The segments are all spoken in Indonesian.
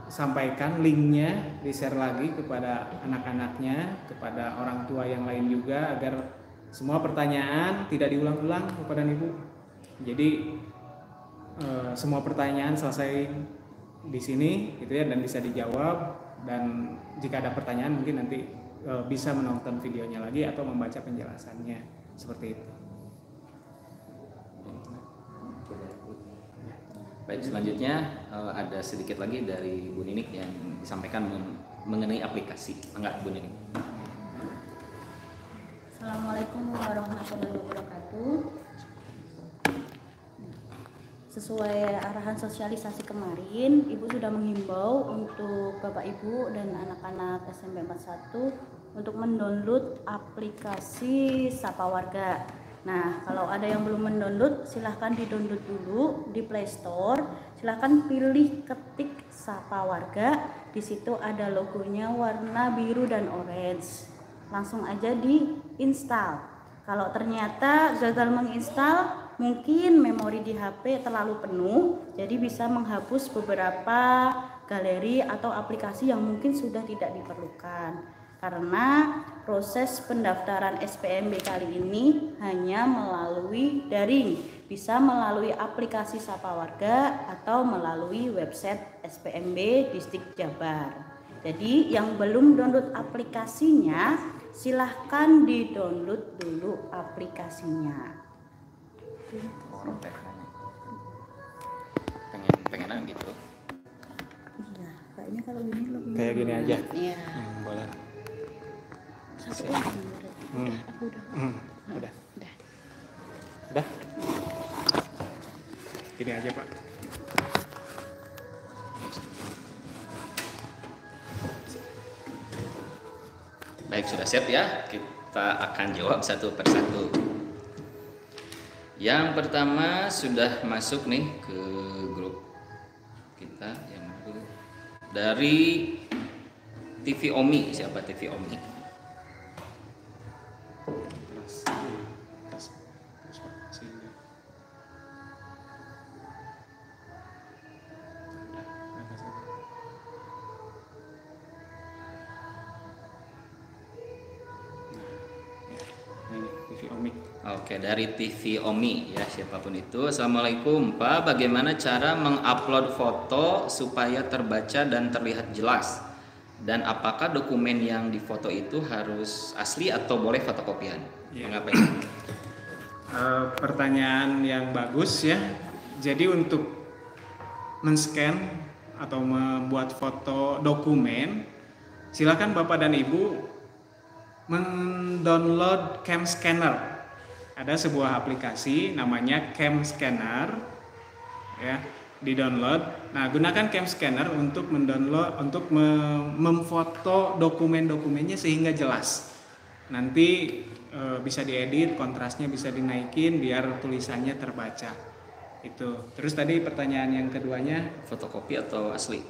disampaikan linknya, di-share lagi kepada anak-anaknya, kepada orang tua yang lain juga, agar semua pertanyaan tidak diulang-ulang Bapak dan Ibu. Jadi semua pertanyaan selesai di sini gitu ya, dan bisa dijawab. Dan jika ada pertanyaan mungkin nanti bisa menonton videonya lagi atau membaca penjelasannya, seperti itu. Baik, selanjutnya ada sedikit lagi dari Bu Ninik yang disampaikan mengenai aplikasi. Enggak, Bu Ninik. Assalamualaikum warahmatullahi wabarakatuh. Sesuai arahan sosialisasi kemarin, Ibu sudah menghimbau untuk Bapak Ibu dan anak-anak SMP 41 untuk mendownload aplikasi Sapa Warga. Nah, kalau ada yang belum mendownload, silahkan di-download dulu di Play Store. Silahkan pilih ketik Sapa Warga. Di situ ada logonya warna biru dan orange. Langsung aja di-install. Kalau ternyata gagal menginstal, mungkin memori di HP terlalu penuh, jadi bisa menghapus beberapa galeri atau aplikasi yang mungkin sudah tidak diperlukan. Karena proses pendaftaran SPMB kali ini hanya melalui daring, bisa melalui aplikasi Sapa Warga atau melalui website SPMB Distrik Jabar. Jadi yang belum download aplikasinya, silahkan di-download dulu aplikasinya. Pengen gitu. Iya, kayaknya kalau gini lebih Kayak gini aja. Iya. Boleh. Satu orang berarti. Aku udah. Udah. Udah. Udah. Gini aja, Pak. Baik, sudah siap ya? Kita akan jawab satu persatu. Yang pertama sudah masuk nih ke grup kita yang dari TV Omi. Siapa TV Omi? Oke, dari TV Omi ya, siapapun itu. Assalamualaikum Pak, bagaimana cara mengupload foto supaya terbaca dan terlihat jelas? Dan apakah dokumen yang difoto itu harus asli atau boleh fotokopian? Ya. Mengapa ini? Pertanyaan yang bagus ya. Jadi untuk men-scan atau membuat foto dokumen, silakan Bapak dan Ibu mendownload Cam Scanner. Ada sebuah aplikasi namanya Cam Scanner, ya, di-download. Nah, gunakan Cam Scanner untuk mendownload, untuk memfoto dokumen-dokumennya sehingga jelas. Nanti bisa diedit, kontrasnya bisa dinaikin biar tulisannya terbaca. Itu. Terus tadi pertanyaan yang keduanya, Fotokopi atau asli?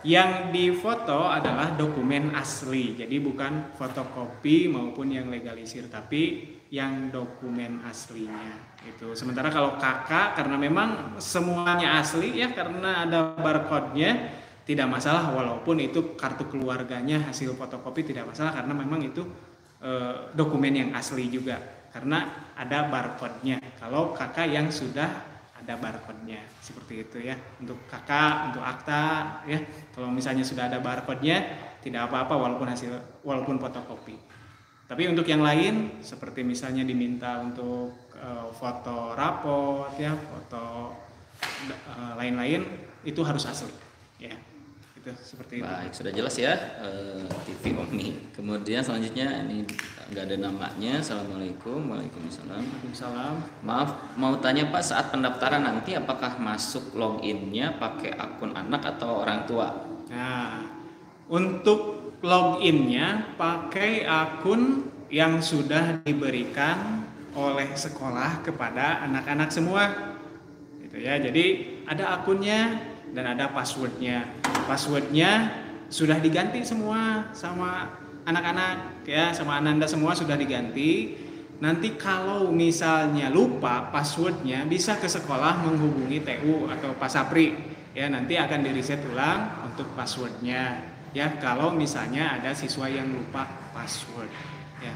Yang difoto adalah dokumen asli, jadi bukan fotokopi maupun yang legalisir, tapi yang dokumen aslinya itu. Sementara kalau kakak, karena memang semuanya asli ya, karena ada barcode-nya, tidak masalah, walaupun itu kartu keluarganya hasil fotokopi tidak masalah, karena memang itu dokumen yang asli juga, karena ada barcode-nya. Kalau kakak yang sudah ada barcode-nya, seperti itu ya. Untuk kakak, untuk akta ya, kalau misalnya sudah ada barcode-nya tidak apa-apa walaupun fotokopi. Tapi untuk yang lain seperti misalnya diminta untuk foto raport ya, foto lain-lain, itu harus asli ya. Itu seperti itu. Baik, sudah jelas ya, TV Omi. Kemudian selanjutnya ini nggak ada namanya. Assalamualaikum. Waalaikumsalam. Waalaikumsalam. Maaf, mau tanya Pak, saat pendaftaran nanti apakah masuk loginnya pakai akun anak atau orang tua? Nah, untuk loginnya pakai akun yang sudah diberikan oleh sekolah kepada anak-anak semua, gitu ya. Jadi ada akunnya dan ada passwordnya. Passwordnya sudah diganti semua sama anak-anak ya, sama Ananda semua sudah diganti. Nanti kalau misalnya lupa passwordnya, bisa ke sekolah menghubungi TU atau Pak Sapri ya nanti akan di reset ulang untuk passwordnya ya kalau misalnya ada siswa yang lupa password ya.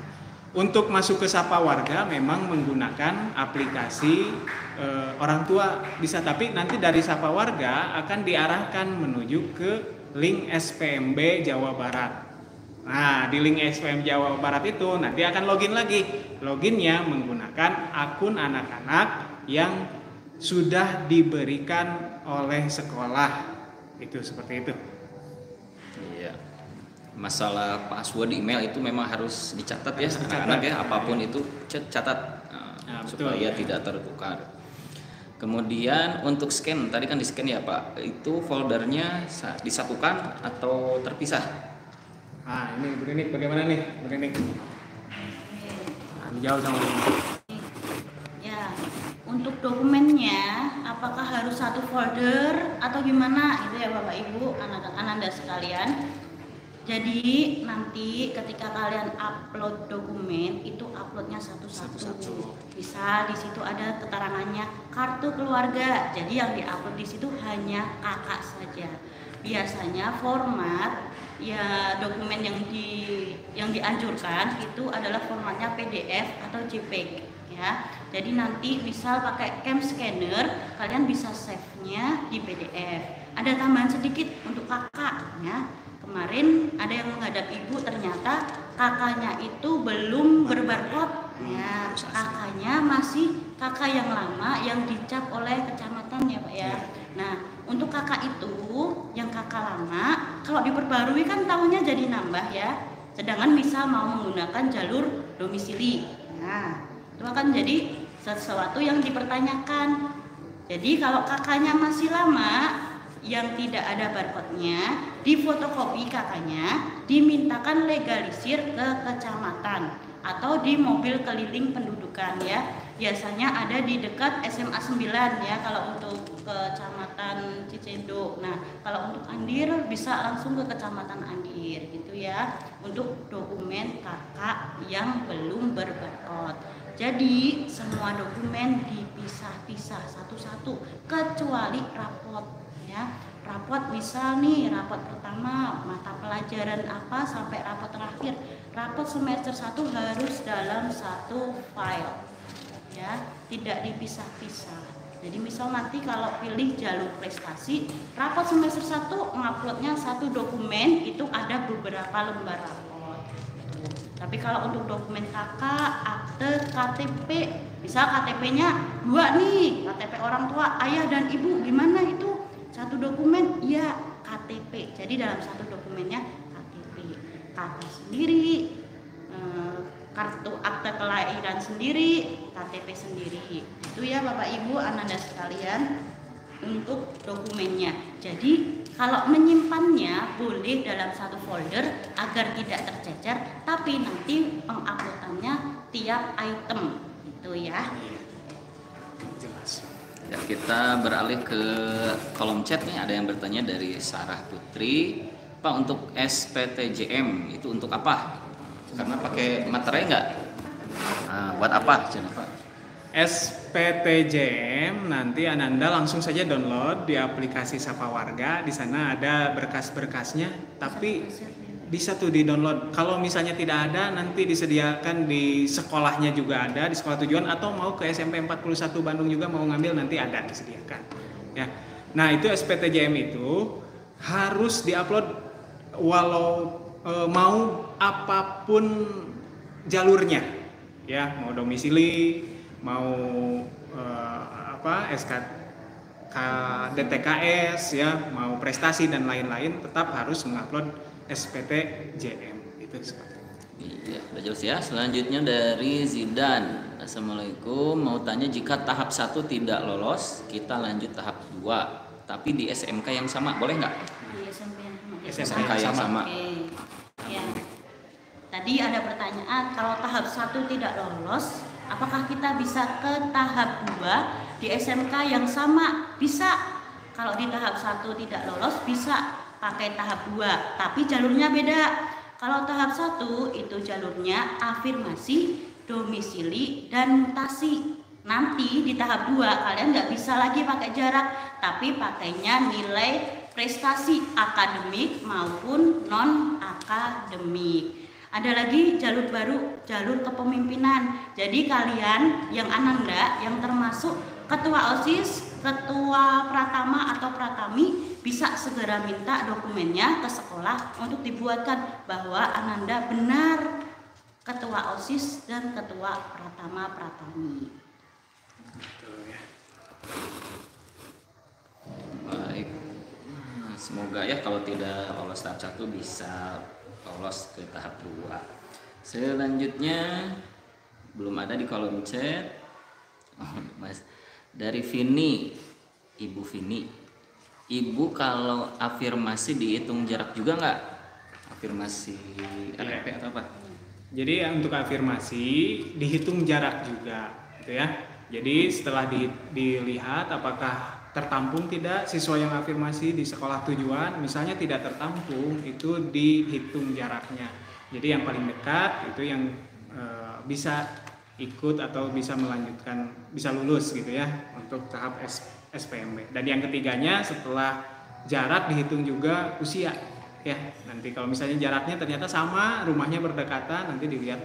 Untuk masuk ke Sapa Warga memang menggunakan aplikasi orang tua bisa, tapi nanti dari Sapa Warga akan diarahkan menuju ke link SPMB Jawa Barat. Nah, di link SPM Jawa Barat itu nanti akan login lagi. Loginnya menggunakan akun anak-anak yang sudah diberikan oleh sekolah. Itu seperti itu. Iya. Masalah password email itu memang harus dicatat ya anak-anak ya, apapun itu catat supaya tidak tertukar. Kemudian untuk scan, tadi kan di scan ya Pak, itu foldernya disatukan atau terpisah? Nah ini begini, bagaimana nih begini? Jauh sama ini. Ya, untuk dokumennya apakah harus satu folder atau gimana itu ya Bapak Ibu, anak-anak Anda sekalian. Jadi nanti ketika kalian upload dokumen itu uploadnya satu-satu. Bisa di situ ada keterangannya kartu keluarga. Jadi yang diupload di situ hanya kakak saja. Biasanya format ya dokumen yang dianjurkan itu adalah formatnya PDF atau JPEG ya. Jadi nanti misal pakai cam scanner kalian bisa save-nya di PDF. Ada tambahan sedikit untuk kakak ya. Kemarin ada yang menghadap ibu, ternyata kakaknya itu belum berbarcode ya. Kakaknya masih kakak yang lama yang dicap oleh kecamatan ya Pak ya. Nah untuk kakak itu yang kakak lama kalau diperbarui kan tahunnya jadi nambah ya. Sedangkan misal mau menggunakan jalur domisili, nah itu akan jadi sesuatu yang dipertanyakan. Jadi kalau kakaknya masih lama yang tidak ada barcode-nya, difotokopi kakaknya, dimintakan legalisir ke kecamatan atau di mobil keliling pendudukan ya. Biasanya ada di dekat SMA 9 ya kalau untuk kecamatan Cicendo. Nah, kalau untuk Andir bisa langsung ke kecamatan Andir gitu ya. Untuk dokumen kakak yang belum berbarcode. Jadi semua dokumen dipisah-pisah satu-satu kecuali rapot ya. Rapot misal nih, rapot pertama mata pelajaran apa sampai rapot terakhir. Rapot semester 1 harus dalam satu file ya, tidak dipisah-pisah. Jadi misal nanti kalau pilih jalur prestasi, rapot semester 1 nguploadnya satu dokumen itu ada beberapa lembar rapot. Tapi kalau untuk dokumen kakak, akte, KTP, misal KTP-nya 2 nih, KTP orang tua, ayah dan ibu, gimana itu? Satu dokumen, ya KTP. Jadi dalam satu dokumennya KTP, kakak sendiri, kartu akte kelahiran sendiri, KTP sendiri. Itu ya Bapak Ibu, Ananda sekalian untuk dokumennya. Jadi kalau menyimpannya boleh dalam satu folder agar tidak tercecer, tapi nanti penguploadannya tiap item itu ya. Jelas. Ya, kita beralih ke kolom chat nih, ada yang bertanya dari Sarah Putri, Pak untuk SPTJM itu untuk apa? Karena pakai materai nggak? Nah, buat apa? Pak? SPTJM nanti Ananda langsung saja download di aplikasi Sapa Warga. Di sana ada berkas-berkasnya, tapi bisa tuh di-download. Kalau misalnya tidak ada, nanti disediakan di sekolahnya juga ada, di sekolah tujuan, atau mau ke SMP 41 Bandung juga mau ngambil nanti ada disediakan. Ya. Nah, itu SPTJM itu harus diupload walau mau apapun jalurnya. Ya, mau domisili, mau SK DTKS ya, mau prestasi dan lain-lain, tetap harus mengupload SPTJM itu seperti itu. Iya, udah jelas ya. Selanjutnya dari Zidan. Assalamualaikum, mau tanya jika tahap 1 tidak lolos, kita lanjut tahap 2. Tapi di SMK yang sama, boleh nggak? Di SMK yang sama. Oke. Ya. Tadi ada pertanyaan, kalau tahap 1 tidak lolos, apakah kita bisa ke tahap 2 di SMK yang sama? Bisa. Kalau di tahap 1 tidak lolos, bisa pakai tahap 2, tapi jalurnya beda. Kalau tahap 1 itu jalurnya afirmasi, domisili, dan mutasi. Nanti di tahap 2 kalian nggak bisa lagi pakai jarak, tapi pakainya nilai prestasi akademik maupun non akademik. Ada lagi jalur baru, jalur kepemimpinan. Jadi kalian yang Ananda yang termasuk ketua OSIS, ketua Pratama atau Pratami bisa segera minta dokumennya ke sekolah untuk dibuatkan bahwa Ananda benar ketua OSIS dan ketua Pratama Pratami. Baik. Semoga ya kalau tidak lolos tahap 1 bisa lolos ke tahap 2. Selanjutnya belum ada di kolom chat. Mas dari Vini, Ibu Vini. Ibu kalau afirmasi dihitung jarak juga nggak? Afirmasi RP atau apa? Jadi untuk afirmasi dihitung jarak juga, gitu ya. Jadi setelah dilihat apakah tertampung tidak siswa yang afirmasi di sekolah tujuan, misalnya tidak tertampung, itu dihitung jaraknya. Jadi yang paling dekat itu yang bisa ikut atau bisa melanjutkan, bisa lulus gitu ya untuk tahap SPMB. Dan yang ketiganya setelah jarak dihitung juga usia. Ya, nanti kalau misalnya jaraknya ternyata sama, rumahnya berdekatan, nanti dilihat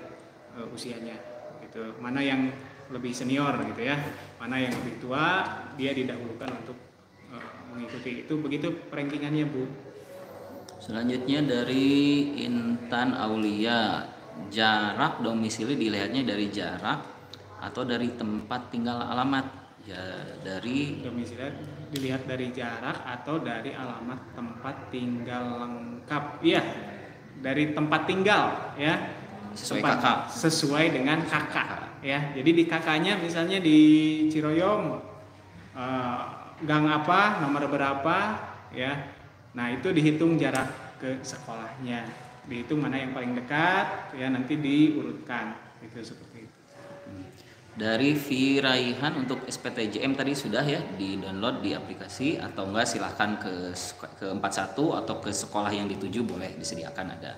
usianya gitu. Mana yang lebih senior gitu ya, mana yang lebih tua, dia didahulukan untuk mengikuti itu. Begitu rankingannya, Bu. Selanjutnya dari Intan Aulia, jarak domisili dilihatnya dari jarak atau dari tempat tinggal alamat? Ya, dari domisili dilihat dari jarak atau dari alamat tempat tinggal lengkap. Iya, dari tempat tinggal ya. Sesuai kakak. Sesuai dengan kakak ya. Jadi di kakaknya misalnya di Ciroyom gang apa, nomor berapa ya. Nah, itu dihitung jarak ke sekolahnya. Dihitung mana yang paling dekat ya, nanti diurutkan. Itu seperti itu. Dari Viraihan untuk SPTJM tadi sudah ya di-download di aplikasi atau enggak silahkan ke 41 atau ke sekolah yang dituju boleh disediakan ada.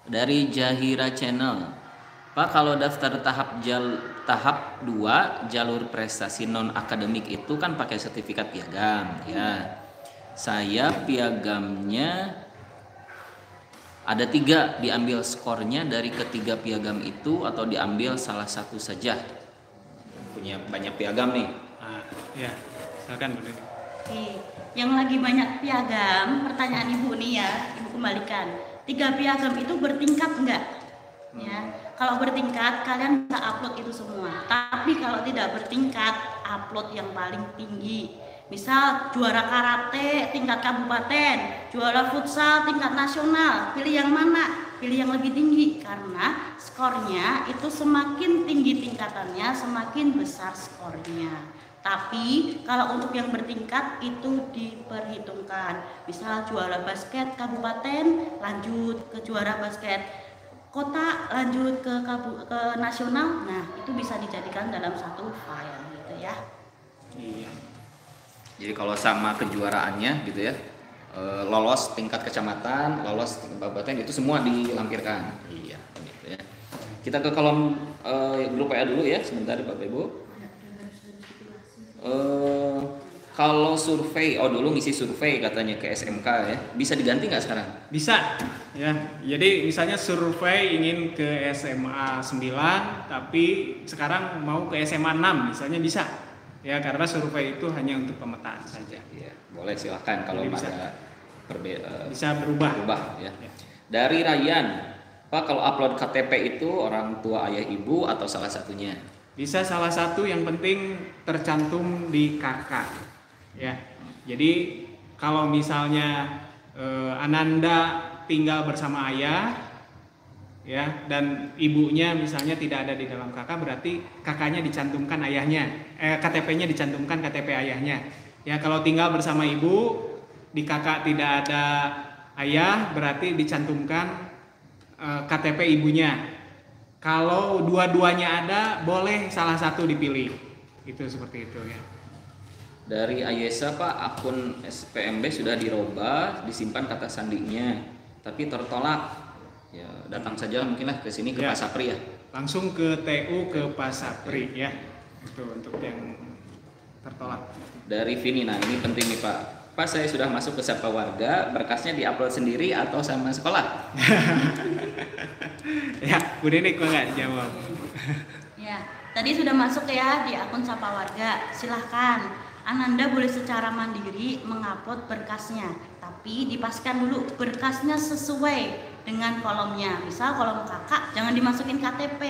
Dari Jahira Channel, Pak kalau daftar tahap 2 jalur prestasi non akademik itu kan pakai sertifikat piagam ya. Saya piagamnya ada 3, diambil skornya dari ketiga piagam itu atau diambil salah satu saja? Punya banyak piagam nih. Ya, silakan Bu. Oke, yang lagi banyak piagam, pertanyaan Ibu nih ya, Ibu kembalikan. 3 piagam itu bertingkat enggak? Ya, kalau bertingkat kalian bisa upload itu semua. Tapi kalau tidak bertingkat, upload yang paling tinggi. Misal juara karate tingkat kabupaten, juara futsal tingkat nasional, pilih yang mana? Pilih yang lebih tinggi karena skornya itu semakin tinggi tingkatannya, semakin besar skornya. Tapi kalau untuk yang bertingkat itu diperhitungkan. Misal juara basket kabupaten lanjut ke juara basket kota, lanjut ke nasional. Nah, itu bisa dijadikan dalam satu file gitu ya. Iya. Jadi kalau sama kejuaraannya gitu ya, lolos tingkat kecamatan, lolos tingkat kabupaten, itu semua dilampirkan. Iya, gitu ya. Kita ke kolom grup WA dulu ya, sebentar Bapak Ibu. Kalau survei, dulu ngisi survei katanya ke SMK ya, bisa diganti nggak sekarang? Bisa ya. Jadi misalnya survei ingin ke SMA 9, tapi sekarang mau ke SMA 6 misalnya bisa. Ya, karena survei itu hanya untuk pemetaan saja. Ya, boleh silakan kalau bisa, bisa berubah ya. Ya. Dari Ryan, Pak kalau upload KTP itu orang tua ayah ibu atau salah satunya? Bisa salah satu, yang penting tercantum di KK. Ya. Jadi kalau misalnya Ananda tinggal bersama ayah ya, dan ibunya misalnya tidak ada di dalam KK, berarti kakaknya dicantumkan ayahnya, KTP-nya dicantumkan KTP ayahnya. Ya, kalau tinggal bersama ibu di KK tidak ada ayah, berarti dicantumkan KTP ibunya. Kalau dua-duanya ada, boleh salah satu dipilih. Itu seperti itu ya. Dari Ayesa, Pak, akun SPMB sudah dirubah, disimpan kata sandinya, tapi tertolak. Ya, datang saja mungkinlah ke sini ke Ya. Pasapri ya. Langsung ke TU ke Pasapri ya. Itu untuk yang tertolak. Dari Vini, nah ini penting nih Pak. Pak, saya sudah masuk ke Sapa Warga, berkasnya diupload sendiri atau sama sekolah? Ya, Bu Deni kok nggak jawab? Ya, tadi sudah masuk ya di akun Sapa Warga. Silahkan, Ananda boleh secara mandiri mengupload berkasnya, tapi dipastikan dulu berkasnya sesuai dengan kolomnya. Misal kolom kakak jangan dimasukin KTP,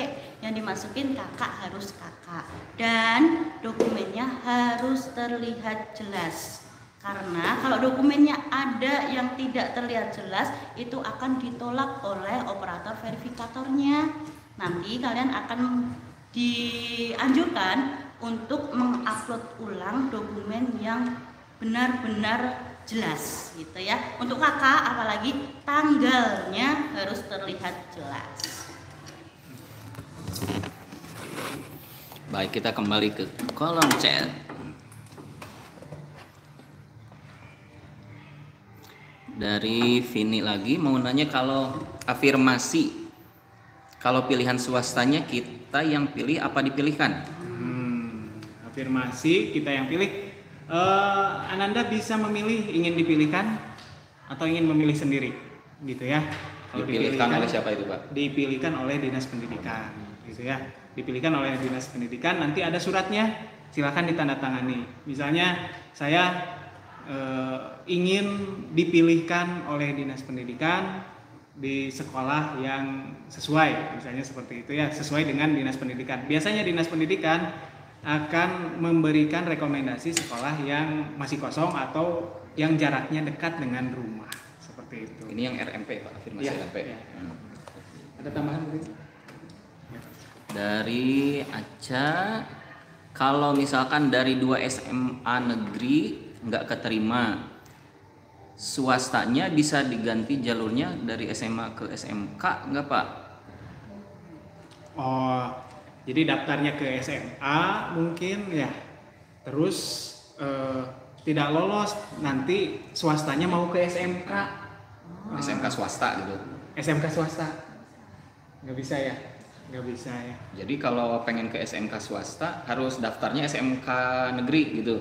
yang dimasukin kakak harus kakak, dan dokumennya harus terlihat jelas. Karena kalau dokumennya ada yang tidak terlihat jelas, itu akan ditolak oleh operator verifikatornya. Nanti kalian akan dianjurkan untuk mengupload ulang dokumen yang benar-benar jelas gitu ya. Untuk kakak apalagi tanggalnya harus terlihat jelas. Baik, kita kembali ke kolom chat. Dari Vini lagi mau nanya, kalau afirmasi, kalau pilihan swastanya kita yang pilih apa dipilihkan? Afirmasi kita yang pilih. Ananda bisa memilih ingin dipilihkan atau ingin memilih sendiri, gitu ya. Kalau Dipilihkan oleh siapa itu Pak? Dipilihkan oleh Dinas Pendidikan, gitu ya. Dipilihkan oleh Dinas Pendidikan, nanti ada suratnya, silakan ditandatangani. Misalnya saya ingin dipilihkan oleh Dinas Pendidikan di sekolah yang sesuai, misalnya seperti itu ya, sesuai dengan Dinas Pendidikan. Biasanya Dinas Pendidikan akan memberikan rekomendasi sekolah yang masih kosong atau yang jaraknya dekat dengan rumah, seperti itu. Ini yang RMP Pak, afirmasi Ya, RMP. ya. Ada tambahan mungkin? Dari Aca, kalau misalkan dari 2 SMA negeri nggak keterima, swastanya bisa diganti jalurnya dari SMA ke SMK nggak Pak? Oh, jadi daftarnya ke SMA mungkin ya, terus tidak lolos, nanti swastanya mau ke SMK. SMK swasta gitu. SMK swasta nggak bisa ya, nggak bisa ya. Jadi kalau pengen ke SMK swasta harus daftarnya SMK negeri gitu.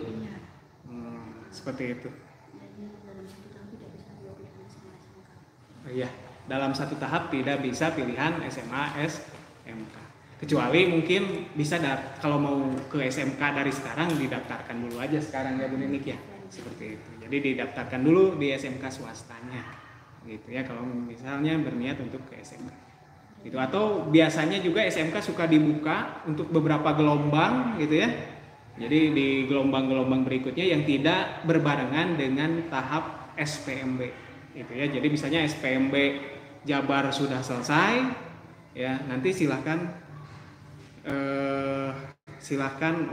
Seperti itu. Iya, dalam satu tahap tidak bisa pilihan SMA SMK. Kecuali mungkin bisa kalau mau ke SMK dari sekarang didaftarkan dulu aja sekarang ya Bu Ninik ya. Seperti itu. Jadi didaftarkan dulu di SMK swastanya. Gitu ya, kalau misalnya berniat untuk ke SMK. Gitu. Atau biasanya juga SMK suka dibuka untuk beberapa gelombang gitu ya. Jadi di gelombang-gelombang berikutnya yang tidak berbarengan dengan tahap SPMB gitu ya. Jadi misalnya SPMB Jabar sudah selesai ya, nanti silakan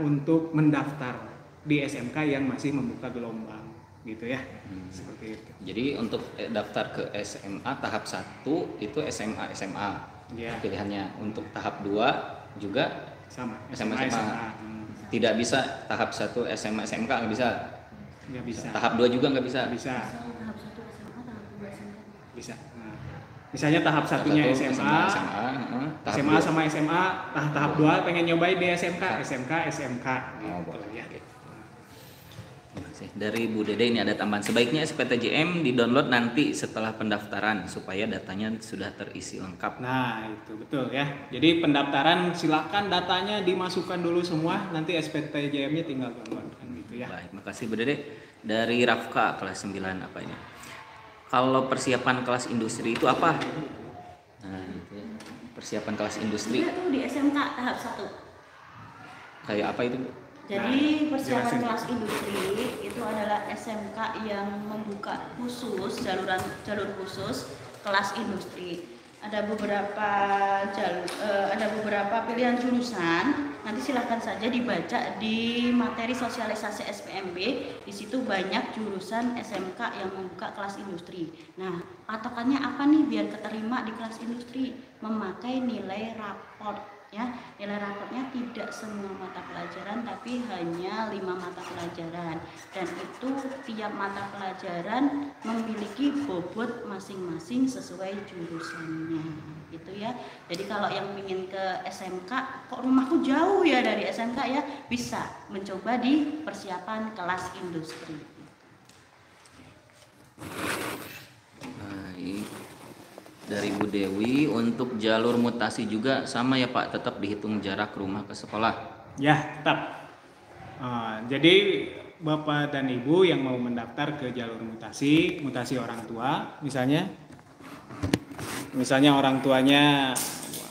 untuk mendaftar di SMK yang masih membuka gelombang gitu ya. Seperti itu. Jadi untuk daftar ke SMA tahap 1 itu SMA Ya. pilihannya. Untuk tahap 2 juga Sama SMA. SMA. Tidak bisa tahap 1 SMA SMK nggak bisa. Nggak bisa. Tahap 2 juga nggak bisa. Bisa. Tahap 1 SMA, tahap 2 SMK. Bisa. Nah, misalnya tahap satunya Tahap 1 SMA, tahap SMA 2. sama SMA, tahap 2 pengen nyobain di SMK SMK Oh, gitu boleh ya. Terima kasih. Dari Bu Dede ini ada tambahan, sebaiknya SPTJM di-download nanti setelah pendaftaran supaya datanya sudah terisi lengkap. Nah, itu betul ya. Jadi pendaftaran silakan datanya dimasukkan dulu semua, nanti SPTJM-nya tinggal download kan gitu ya. Baik, makasih Bu Dede. Dari Rafka kelas 9 apa ini? Kalau persiapan kelas industri itu apa? Nah, itu ya. Persiapan kelas industri Itu di SMK tahap 1. kayak apa itu, Bu? Jadi persiapan jelasin. kelas industri itu adalah SMK yang membuka khusus jalur khusus kelas industri. Ada beberapa pilihan jurusan. Nanti silahkan saja dibaca di materi sosialisasi SPMB. Di situ banyak jurusan SMK yang membuka kelas industri. Nah, patokannya apa nih biar keterima di kelas industri? Memakai nilai raport Ya, nilai rapotnya tidak semua mata pelajaran tapi hanya 5 mata pelajaran, dan itu tiap mata pelajaran memiliki bobot masing-masing sesuai jurusannya gitu ya. Jadi kalau yang ingin ke SMK, kok rumahku jauh ya dari SMK ya, bisa mencoba di persiapan kelas industri. Baik. Dari Bu Dewi, untuk jalur mutasi juga sama ya Pak, tetap dihitung jarak rumah ke sekolah. Ya, tetap. Jadi Bapak dan Ibu yang mau mendaftar ke jalur mutasi orang tua, misalnya orang tuanya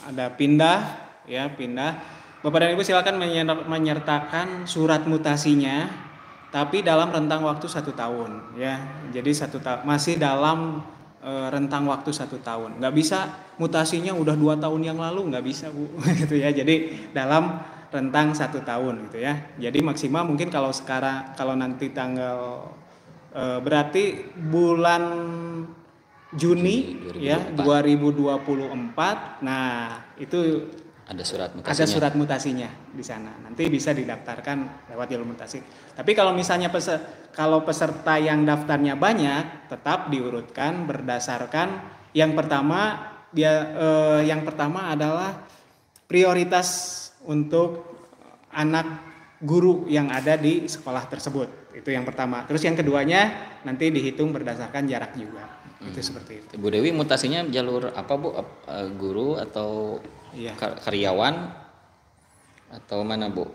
ada pindah, Bapak dan Ibu silakan menyertakan surat mutasinya, tapi dalam rentang waktu 1 tahun, ya. Jadi masih dalam rentang waktu 1 tahun. Nggak bisa mutasinya udah 2 tahun yang lalu, nggak bisa Bu, gitu ya. Jadi dalam rentang 1 tahun, gitu ya. Jadi maksimal mungkin kalau nanti tanggal berarti bulan Juni ya 2024. Nah, itu ada surat mutasinya di sana. Nanti bisa didaftarkan lewat jalur mutasi. Tapi kalau misalnya kalau peserta yang daftarnya banyak, tetap diurutkan berdasarkan yang pertama adalah prioritas untuk anak guru yang ada di sekolah tersebut. Itu yang pertama. Terus yang keduanya nanti dihitung berdasarkan jarak juga. Itu seperti itu. Bu Dewi mutasinya jalur apa Bu? Guru atau karyawan atau mana Bu?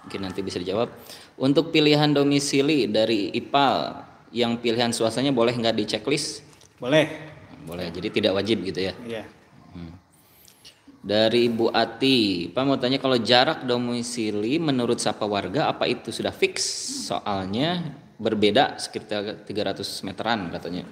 Mungkin nanti bisa dijawab. Untuk pilihan domisili dari IPAL, yang pilihan swastanya boleh nggak di checklist? Boleh. Boleh, jadi tidak wajib gitu ya? Iya. Dari Bu Ati, Pak mau tanya, kalau jarak domisili menurut Sapa Warga apa itu sudah fix? Soalnya berbeda sekitar 300 meteran katanya.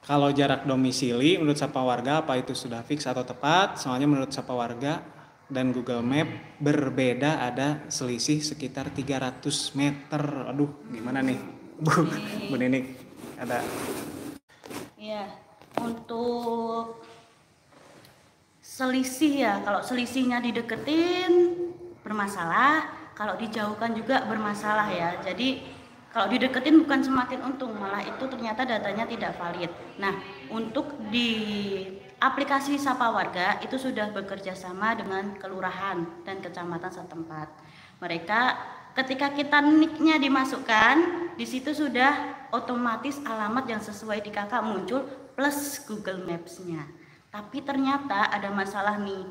Kalau jarak domisili menurut Sapa Warga apa itu sudah fix atau tepat? Soalnya menurut Sapa Warga dan Google Map berbeda, ada selisih sekitar 300 meter. Aduh, gimana nih Bu Ninik? Ada? Iya, untuk selisih ya, kalau selisihnya dideketin bermasalah, kalau dijauhkan juga bermasalah ya. Jadi kalau dideketin bukan semakin untung, malah itu ternyata datanya tidak valid. Nah, untuk di aplikasi Sapa Warga itu sudah bekerja sama dengan kelurahan dan kecamatan setempat. Mereka ketika kita nicknya dimasukkan, di situ sudah otomatis alamat yang sesuai di kakak muncul plus Google Maps-nya. Tapi ternyata ada masalah nih.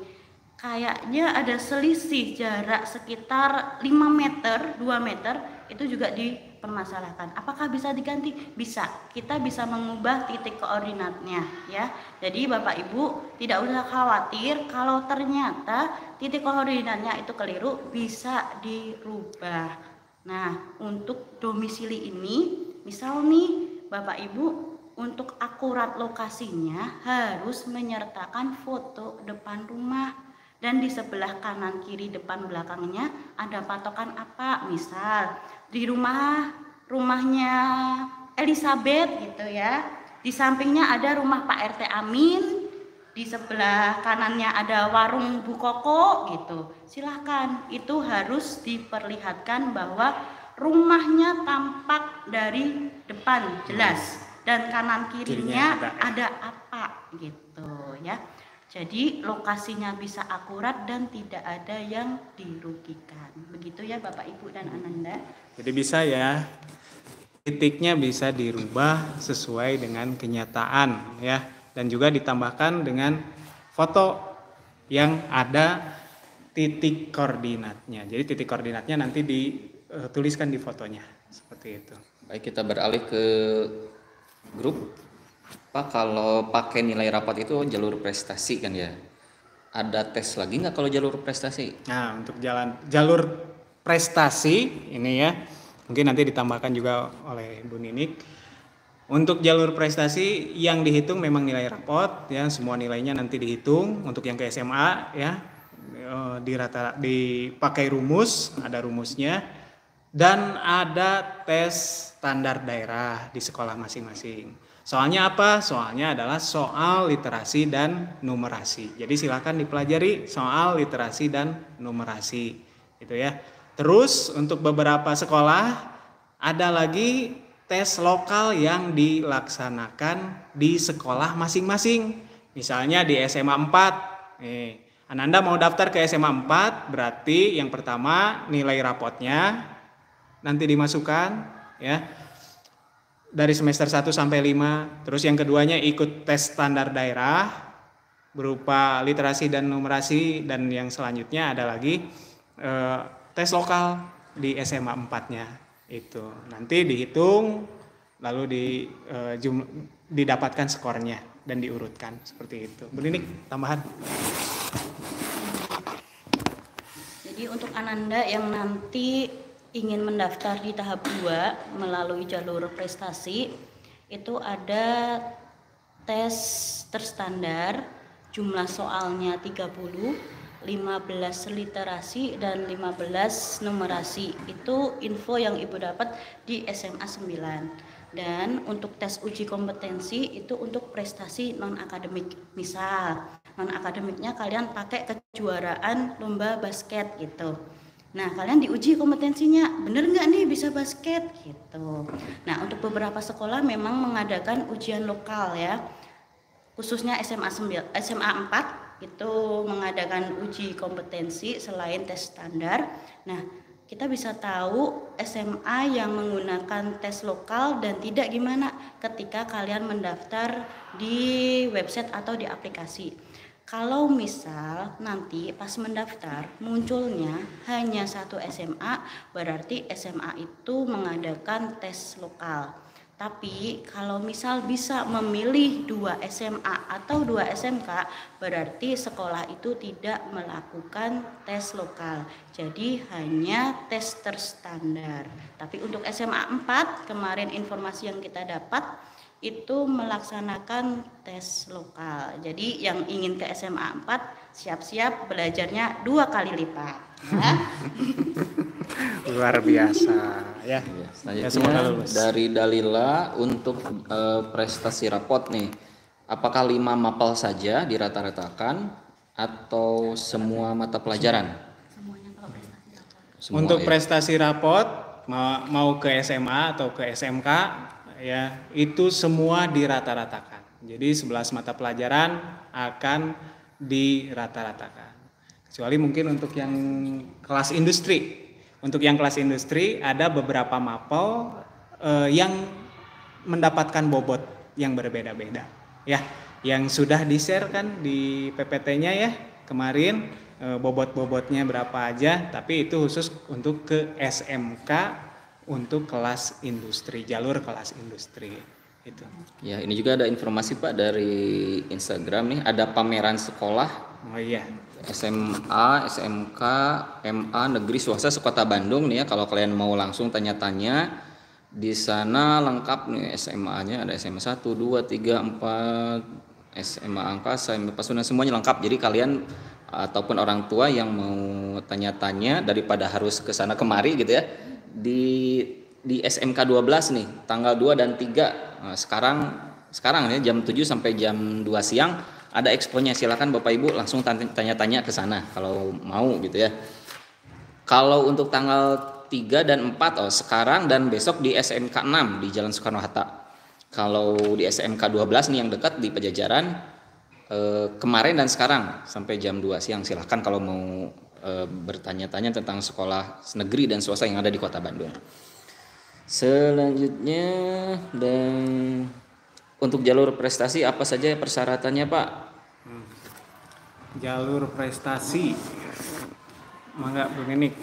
Kayaknya ada selisih jarak sekitar 5 meter, 2 meter itu juga dipermasalahkan. Apakah bisa diganti? Bisa. Kita bisa mengubah titik koordinatnya ya. Jadi Bapak Ibu tidak usah khawatir kalau ternyata titik koordinatnya itu keliru, bisa dirubah. Nah, untuk domisili ini, misal nih Bapak Ibu untuk akurat lokasinya harus menyertakan foto depan rumah. Dan di sebelah kanan kiri depan belakangnya ada patokan apa, misal di rumahnya Elizabeth gitu ya, di sampingnya ada rumah Pak RT Amin, di sebelah kanannya ada warung Bu Koko gitu. Silahkan, itu harus diperlihatkan bahwa rumahnya tampak dari depan jelas dan kanan kirinya ada apa gitu ya. Jadi lokasinya bisa akurat dan tidak ada yang dirugikan. Begitu ya Bapak Ibu dan Ananda. Jadi bisa ya, titiknya bisa dirubah sesuai dengan kenyataan ya, dan juga ditambahkan dengan foto yang ada titik koordinatnya. Jadi titik koordinatnya nanti dituliskan di fotonya seperti itu. Baik, kita beralih ke grup. Pak, kalau pakai nilai rapat itu jalur prestasi kan ya? Ada tes lagi nggak kalau jalur prestasi? Nah, untuk jalur prestasi ini ya, mungkin nanti ditambahkan juga oleh Bu Ninik. Untuk jalur prestasi yang dihitung memang nilai rapot ya, semua nilainya nanti dihitung. Untuk yang ke SMA ya, dipakai rumus, ada rumusnya. dan ada tes standar daerah di sekolah masing-masing. Soalnya apa? Soalnya adalah soal literasi dan numerasi. Jadi silakan dipelajari soal literasi dan numerasi, gitu ya. Terus untuk beberapa sekolah ada lagi tes lokal yang dilaksanakan di sekolah masing-masing. Misalnya di SMA 4. Ananda mau daftar ke SMA 4, berarti yang pertama nilai rapotnya nanti dimasukkan ya. Dari semester 1 sampai 5. Terus yang keduanya ikut tes standar daerah berupa literasi dan numerasi, dan yang selanjutnya ada lagi tes lokal di SMA 4-nya. Itu nanti dihitung lalu didapatkan skornya dan diurutkan seperti itu. Bu Ninik, tambahan. Jadi untuk Ananda yang nanti ingin mendaftar di tahap 2 melalui jalur prestasi, itu ada tes terstandar, jumlah soalnya 30, 15 literasi dan 15 numerasi. Itu info yang Ibu dapat di SMA 9. Dan untuk tes uji kompetensi itu untuk prestasi non akademik. Misal non akademiknya kalian pakai kejuaraan lomba basket gitu. Nah, kalian diuji kompetensinya, bener nggak nih bisa basket gitu. Nah, untuk beberapa sekolah memang mengadakan ujian lokal ya, khususnya SMA 4 itu mengadakan uji kompetensi selain tes standar. Nah, kita bisa tahu SMA yang menggunakan tes lokal dan tidak gimana ketika kalian mendaftar di website atau di aplikasi. Kalau misal nanti pas mendaftar munculnya hanya satu SMA, berarti SMA itu mengadakan tes lokal. Tapi kalau misal bisa memilih 2 SMA atau 2 SMK, berarti sekolah itu tidak melakukan tes lokal. Jadi hanya tes terstandar. Tapi untuk SMA 4, kemarin informasi yang kita dapat itu melaksanakan tes lokal. Jadi yang ingin ke SMA 4 siap-siap belajarnya 2 kali lipat ya. Luar biasa ya. Selanjutnya dari Dalila untuk prestasi rapot nih. Apakah 5 mapel saja dirata-ratakan atau semua mata pelajaran? Semua, untuk prestasi rapot mau ke SMA atau ke SMK ya, itu semua dirata-ratakan. Jadi 11 mata pelajaran akan dirata-ratakan. Kecuali mungkin untuk yang kelas industri. Untuk yang kelas industri ada beberapa mapel yang mendapatkan bobot yang berbeda-beda. Ya, yang sudah di-share kan di PPT-nya ya kemarin, bobot-bobotnya berapa aja, tapi itu khusus untuk ke SMK untuk kelas industri, jalur kelas industri itu. Ya, ini juga ada informasi Pak dari Instagram nih, ada pameran sekolah. Oh iya. SMA, SMK, MA negeri swasta sekota Bandung nih ya. Kalau kalian mau langsung tanya-tanya di sana lengkap nih, SMA-nya ada SMA 1, 2, 3, 4, SMA Angkasa, SMA Pasundan, semuanya lengkap. Jadi kalian ataupun orang tua yang mau tanya-tanya daripada harus ke sana kemari gitu ya. Di SMK 12 nih, tanggal 2 dan 3 sekarang ya jam 7 sampai jam 2 siang ada exponya. Silakan Bapak Ibu langsung tanya-tanya ke sana kalau mau gitu ya. Kalau untuk tanggal 3 dan 4 sekarang dan besok di SMK 6 di Jalan Soekarno-Hatta. Kalau di SMK 12 nih yang dekat di Pajajaran, kemarin dan sekarang sampai jam 2 siang. Silakan kalau mau bertanya-tanya tentang sekolah negeri dan swasta yang ada di Kota Bandung. Selanjutnya, dan untuk jalur prestasi apa saja persyaratannya Pak? Jalur prestasi, mangga Bu Ninik.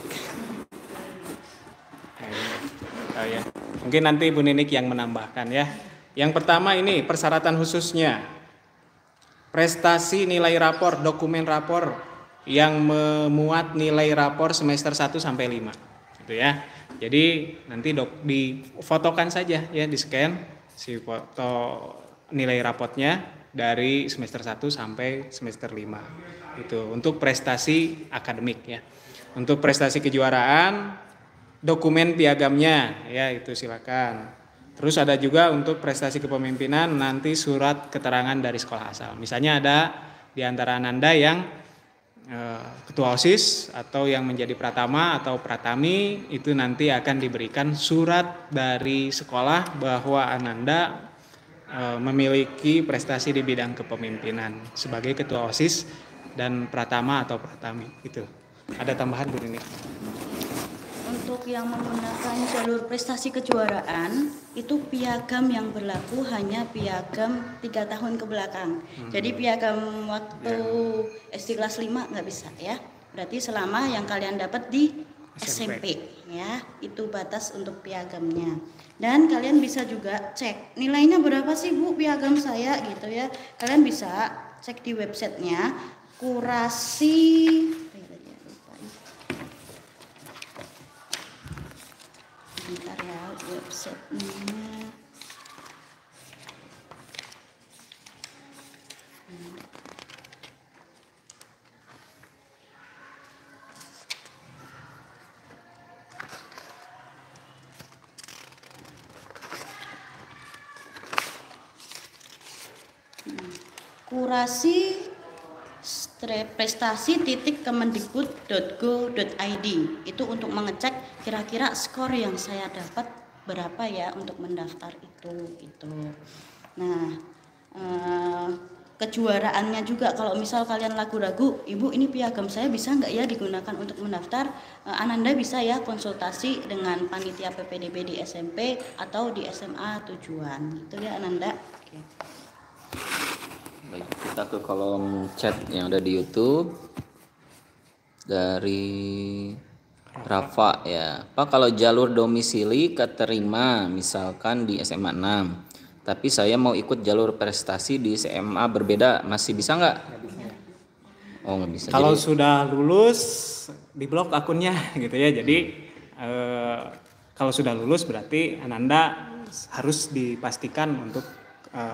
Ya. Mungkin nanti Bu Ninik yang menambahkan ya. Yang pertama ini persyaratan khususnya, prestasi nilai rapor, dokumen rapor yang memuat nilai rapor semester 1 sampai 5 gitu ya. Jadi nanti difotokan saja ya, di-scan si foto nilai rapotnya dari semester 1 sampai semester 5. Itu untuk prestasi akademik ya. Untuk prestasi kejuaraan dokumen piagamnya, ya itu silakan. Terus ada juga untuk prestasi kepemimpinan nanti surat keterangan dari sekolah asal. Misalnya ada di antara Ananda yang ketua OSIS atau yang menjadi pratama atau pratami, itu nanti akan diberikan surat dari sekolah bahwa Ananda memiliki prestasi di bidang kepemimpinan sebagai ketua OSIS dan pratama atau pratami. Itu. Ada tambahan Bu Nini? Untuk yang menggunakan jalur prestasi kejuaraan itu piagam yang berlaku hanya piagam 3 tahun ke belakang. Jadi piagam waktu SD kelas 5 nggak bisa ya. Berarti selama yang kalian dapat di SMP ya, itu batas untuk piagamnya. Dan kalian bisa juga cek nilainya berapa sih Bu piagam saya gitu ya. Kalian bisa cek di websitenya Kurasi. Bentar ya, websitenya. Kurasi prestasi.kemendikbud.go.id itu untuk mengecek kira-kira skor yang saya dapat berapa ya untuk mendaftar itu gitu. Nah kejuaraannya juga kalau misal kalian ragu-ragu, Ibu ini piagam saya bisa nggak ya digunakan untuk mendaftar, Ananda bisa ya konsultasi dengan panitia PPDB di SMP atau di SMA tujuan gitu ya Ananda. Oke. Baik, kita ke kolom chat yang ada di YouTube dari Rafa ya. Pak, kalau jalur domisili keterima misalkan di SMA 6, tapi saya mau ikut jalur prestasi di SMA berbeda, masih bisa nggak? Oh nggak bisa. Kalau Jadi, sudah lulus diblok akunnya gitu ya. Jadi kalau sudah lulus berarti Ananda harus dipastikan untuk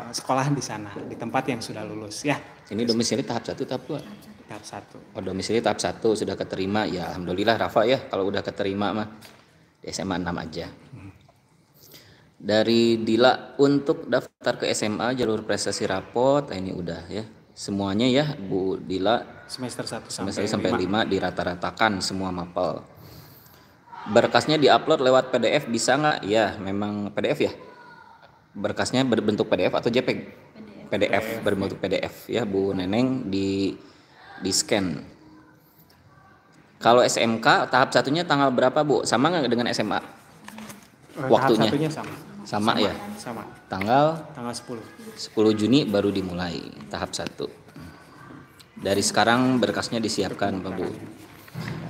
sekolah di sana, di tempat yang sudah lulus ya. ini domisili tahap 1 tahap 2? Tahap 1. Oh domisili tahap 1 sudah keterima ya, alhamdulillah Rafa ya, kalau udah keterima mah di SMA 6 aja. Dari Dila, untuk daftar ke SMA jalur prestasi rapot, ini udah ya semuanya ya Bu Dila, Semester 1 sampai 5 dirata-ratakan semua mapel. Berkasnya diupload lewat PDF bisa nggak? Ya memang PDF ya. Berkasnya berbentuk PDF atau JPEG? PDF berbentuk PDF ya Bu Neneng, di scan. Kalau SMK tahap satunya tanggal berapa Bu? Sama nggak dengan SMA? Waktunya? Tahap satunya sama ya? Sama. Tanggal 10 Juni baru dimulai tahap 1. Dari sekarang berkasnya disiapkan Pak Bu.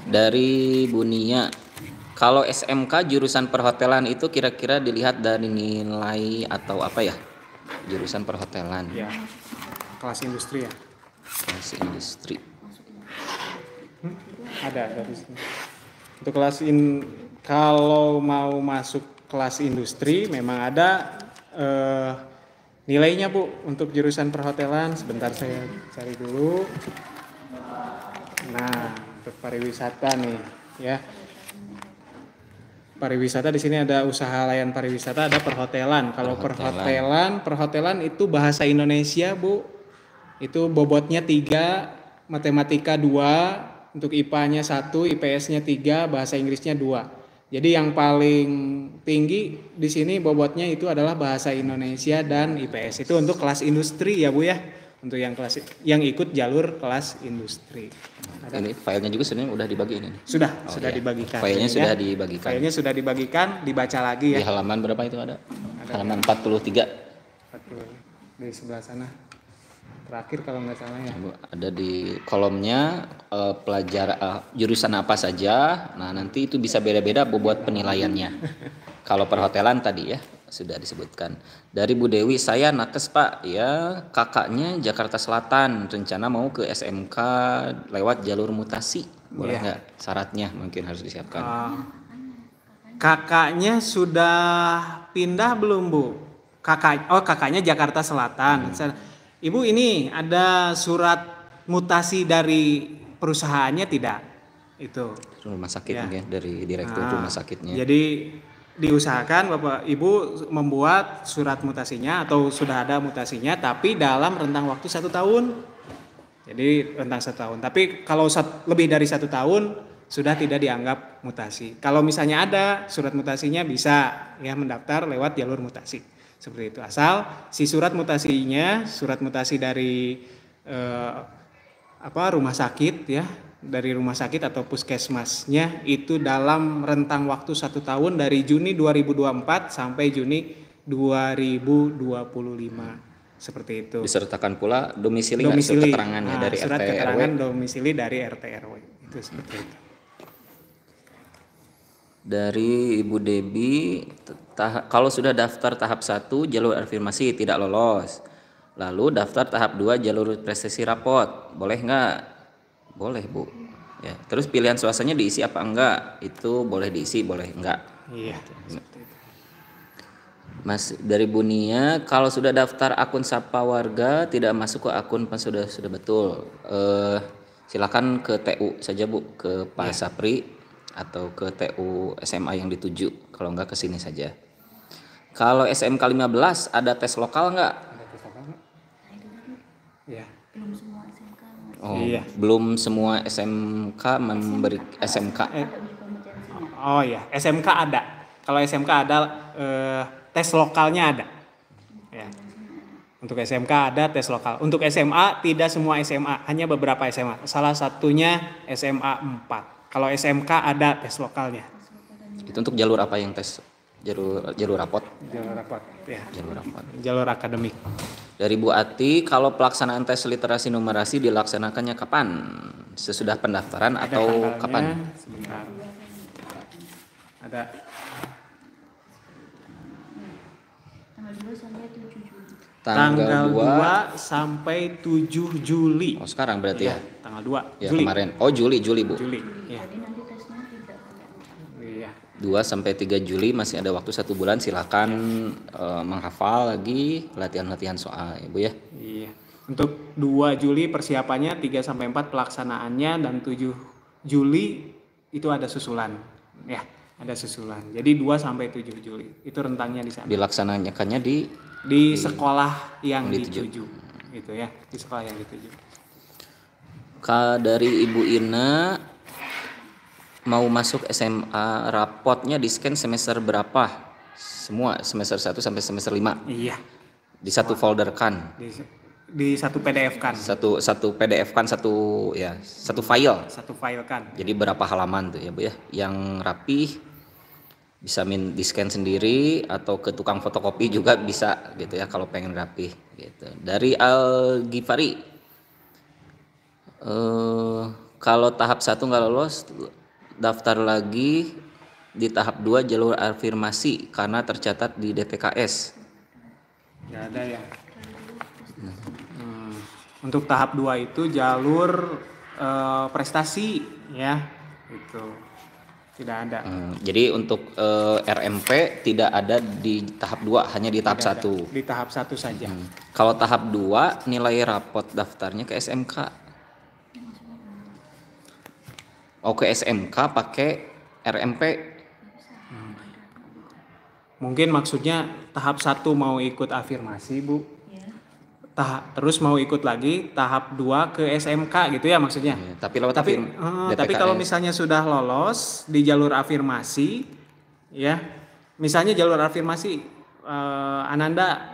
Dari Bu Nia, kalau SMK jurusan perhotelan itu kira-kira dilihat dari nilai atau apa ya? Jurusan perhotelan. ya, kelas industri ya. Kelas industri. Ada di sini. Untuk kalau mau masuk kelas industri memang ada nilainya Bu untuk jurusan perhotelan. Sebentar saya cari dulu. Nah, untuk pariwisata nih ya. Pariwisata di sini ada usaha layan pariwisata, ada perhotelan. Kalau perhotelan itu bahasa Indonesia Bu. Itu bobotnya 3, matematika 2, untuk IPA-nya 1, IPS-nya 3, bahasa Inggrisnya 2. Jadi yang paling tinggi di sini bobotnya itu adalah bahasa Indonesia dan IPS. Itu untuk kelas industri ya Bu ya. Untuk yang ikut jalur kelas industri. Ini filenya juga sebenarnya udah dibagi ini. Sudah ya. dibagikan. Filenya ya. sudah dibagikan. Filenya sudah dibagikan, dibaca lagi ya. Di halaman berapa itu ada? Halaman 43. 40 di sebelah sana. Terakhir kalau nggak salah ya. Ada di kolomnya jurusan apa saja. Nah, nanti itu bisa beda-beda bobot penilaiannya. Kalau perhotelan tadi ya sudah disebutkan. Dari Bu Dewi, saya nakes Pak ya, kakaknya Jakarta Selatan, rencana mau ke SMK lewat jalur mutasi. Boleh nggak? Syaratnya mungkin harus disiapkan. Kakaknya sudah pindah belum Bu? Kakaknya Jakarta Selatan. Ibu ini ada surat mutasi dari perusahaannya tidak? Itu. rumah sakit Ya. mungkin dari direktur rumah sakitnya. Jadi diusahakan Bapak Ibu membuat surat mutasinya atau sudah ada mutasinya, tapi dalam rentang waktu 1 tahun. Jadi rentang 1 tahun. Tapi kalau lebih dari 1 tahun sudah tidak dianggap mutasi. Kalau misalnya ada surat mutasinya bisa ya mendaftar lewat jalur mutasi. Seperti itu. Asal si surat mutasinya, surat mutasi dari rumah sakit ya, dari rumah sakit atau puskesmasnya itu dalam rentang waktu 1 tahun dari Juni 2024 sampai Juni 2025. Seperti itu. Disertakan pula domisili surat keterangannya dari surat RT keterangan RW. domisili dari RT RW. Itu seperti itu. Dari Ibu Debi, kalau sudah daftar tahap 1 jalur afirmasi tidak lolos. Lalu daftar tahap 2 jalur prestasi rapot. Boleh nggak? Boleh, Bu. Ya, terus pilihan swastanya diisi apa enggak? Itu boleh diisi, boleh enggak. Iya, seperti itu. Mas dari Bunia, kalau sudah daftar akun Sapa Warga tidak masuk ke akun sudah betul. Silakan ke TU saja Bu, ke Pak Sapri atau ke TU SMA yang dituju. Kalau enggak ke sini saja. Kalau SMK 15 ada tes lokal enggak? Ada tes apa enggak? Iya. Belum semua SMK. Oh, Iya. belum semua SMK memberi SMK. Ada uji kompetensinya. Oh iya, SMK ada. Kalau SMK ada tes lokalnya ada. Ya. Untuk SMK ada tes lokal. Untuk SMA tidak semua SMA, hanya beberapa SMA. Salah satunya SMA 4. Kalau SMK ada tes lokalnya. Itu untuk jalur apa yang tes? Jalur rapot. Jalur rapot, ya. Jalur rapot. Jalur akademik. Dari Bu Ati, kalau pelaksanaan tes literasi numerasi dilaksanakannya kapan? Sesudah pendaftaran Ada atau tanggalnya, kapan? Sebentar. Ada Tanggal 2 sampai 7 Juli. tanggal 2 2. sampai 7 Juli. Oh, sekarang berarti ya? Tanggal 2 Ya, Juli. kemarin. Oh, Juli Bu. Juli. Ya. Jadi nanti tesnya tidak ada. Iya. 2 sampai 3 Juli masih ada waktu 1 bulan, silakan menghafal lagi latihan-latihan soal ya Bu ya. Iya. Untuk 2 Juli persiapannya, 3 sampai 4 pelaksanaannya, dan 7 Juli itu ada susulan. Ya, ada susulan. Jadi 2 sampai 7 Juli. Itu rentangnya di sana. Dilaksanakannya Di sekolah yang dituju. dituju. Gitu ya, di sekolah yang dituju. Dari Ibu Ina, mau masuk SMA rapotnya di scan semester berapa? Semua semester 1 sampai semester 5. Iya. Di satu folder kan. Di satu PDF kan. Satu PDF kan, satu file. Satu file kan. Jadi berapa halaman tuh ya Bu ya? Yang rapih bisa di scan sendiri atau ke tukang fotokopi juga bisa gitu ya kalau pengen rapih gitu. Dari Al Gifari, kalau tahap 1 nggak lolos, daftar lagi di tahap 2 jalur afirmasi karena tercatat di DTKS. Nggak ada ya. Untuk tahap 2 itu jalur prestasi ya, itu tidak ada. Jadi untuk RMP tidak ada di tahap 2, hanya di tahap 1. Di tahap 1 saja. Kalau tahap 2 nilai rapot daftarnya ke SMK. Oh, ke SMK pakai RMP. Mungkin maksudnya tahap 1 mau ikut afirmasi Bu. Ya. Terus mau ikut lagi tahap 2 ke SMK gitu ya maksudnya. Ya, tapi lewat Tapi DTKS. kalau misalnya sudah lolos di jalur afirmasi ya, misalnya jalur afirmasi Ananda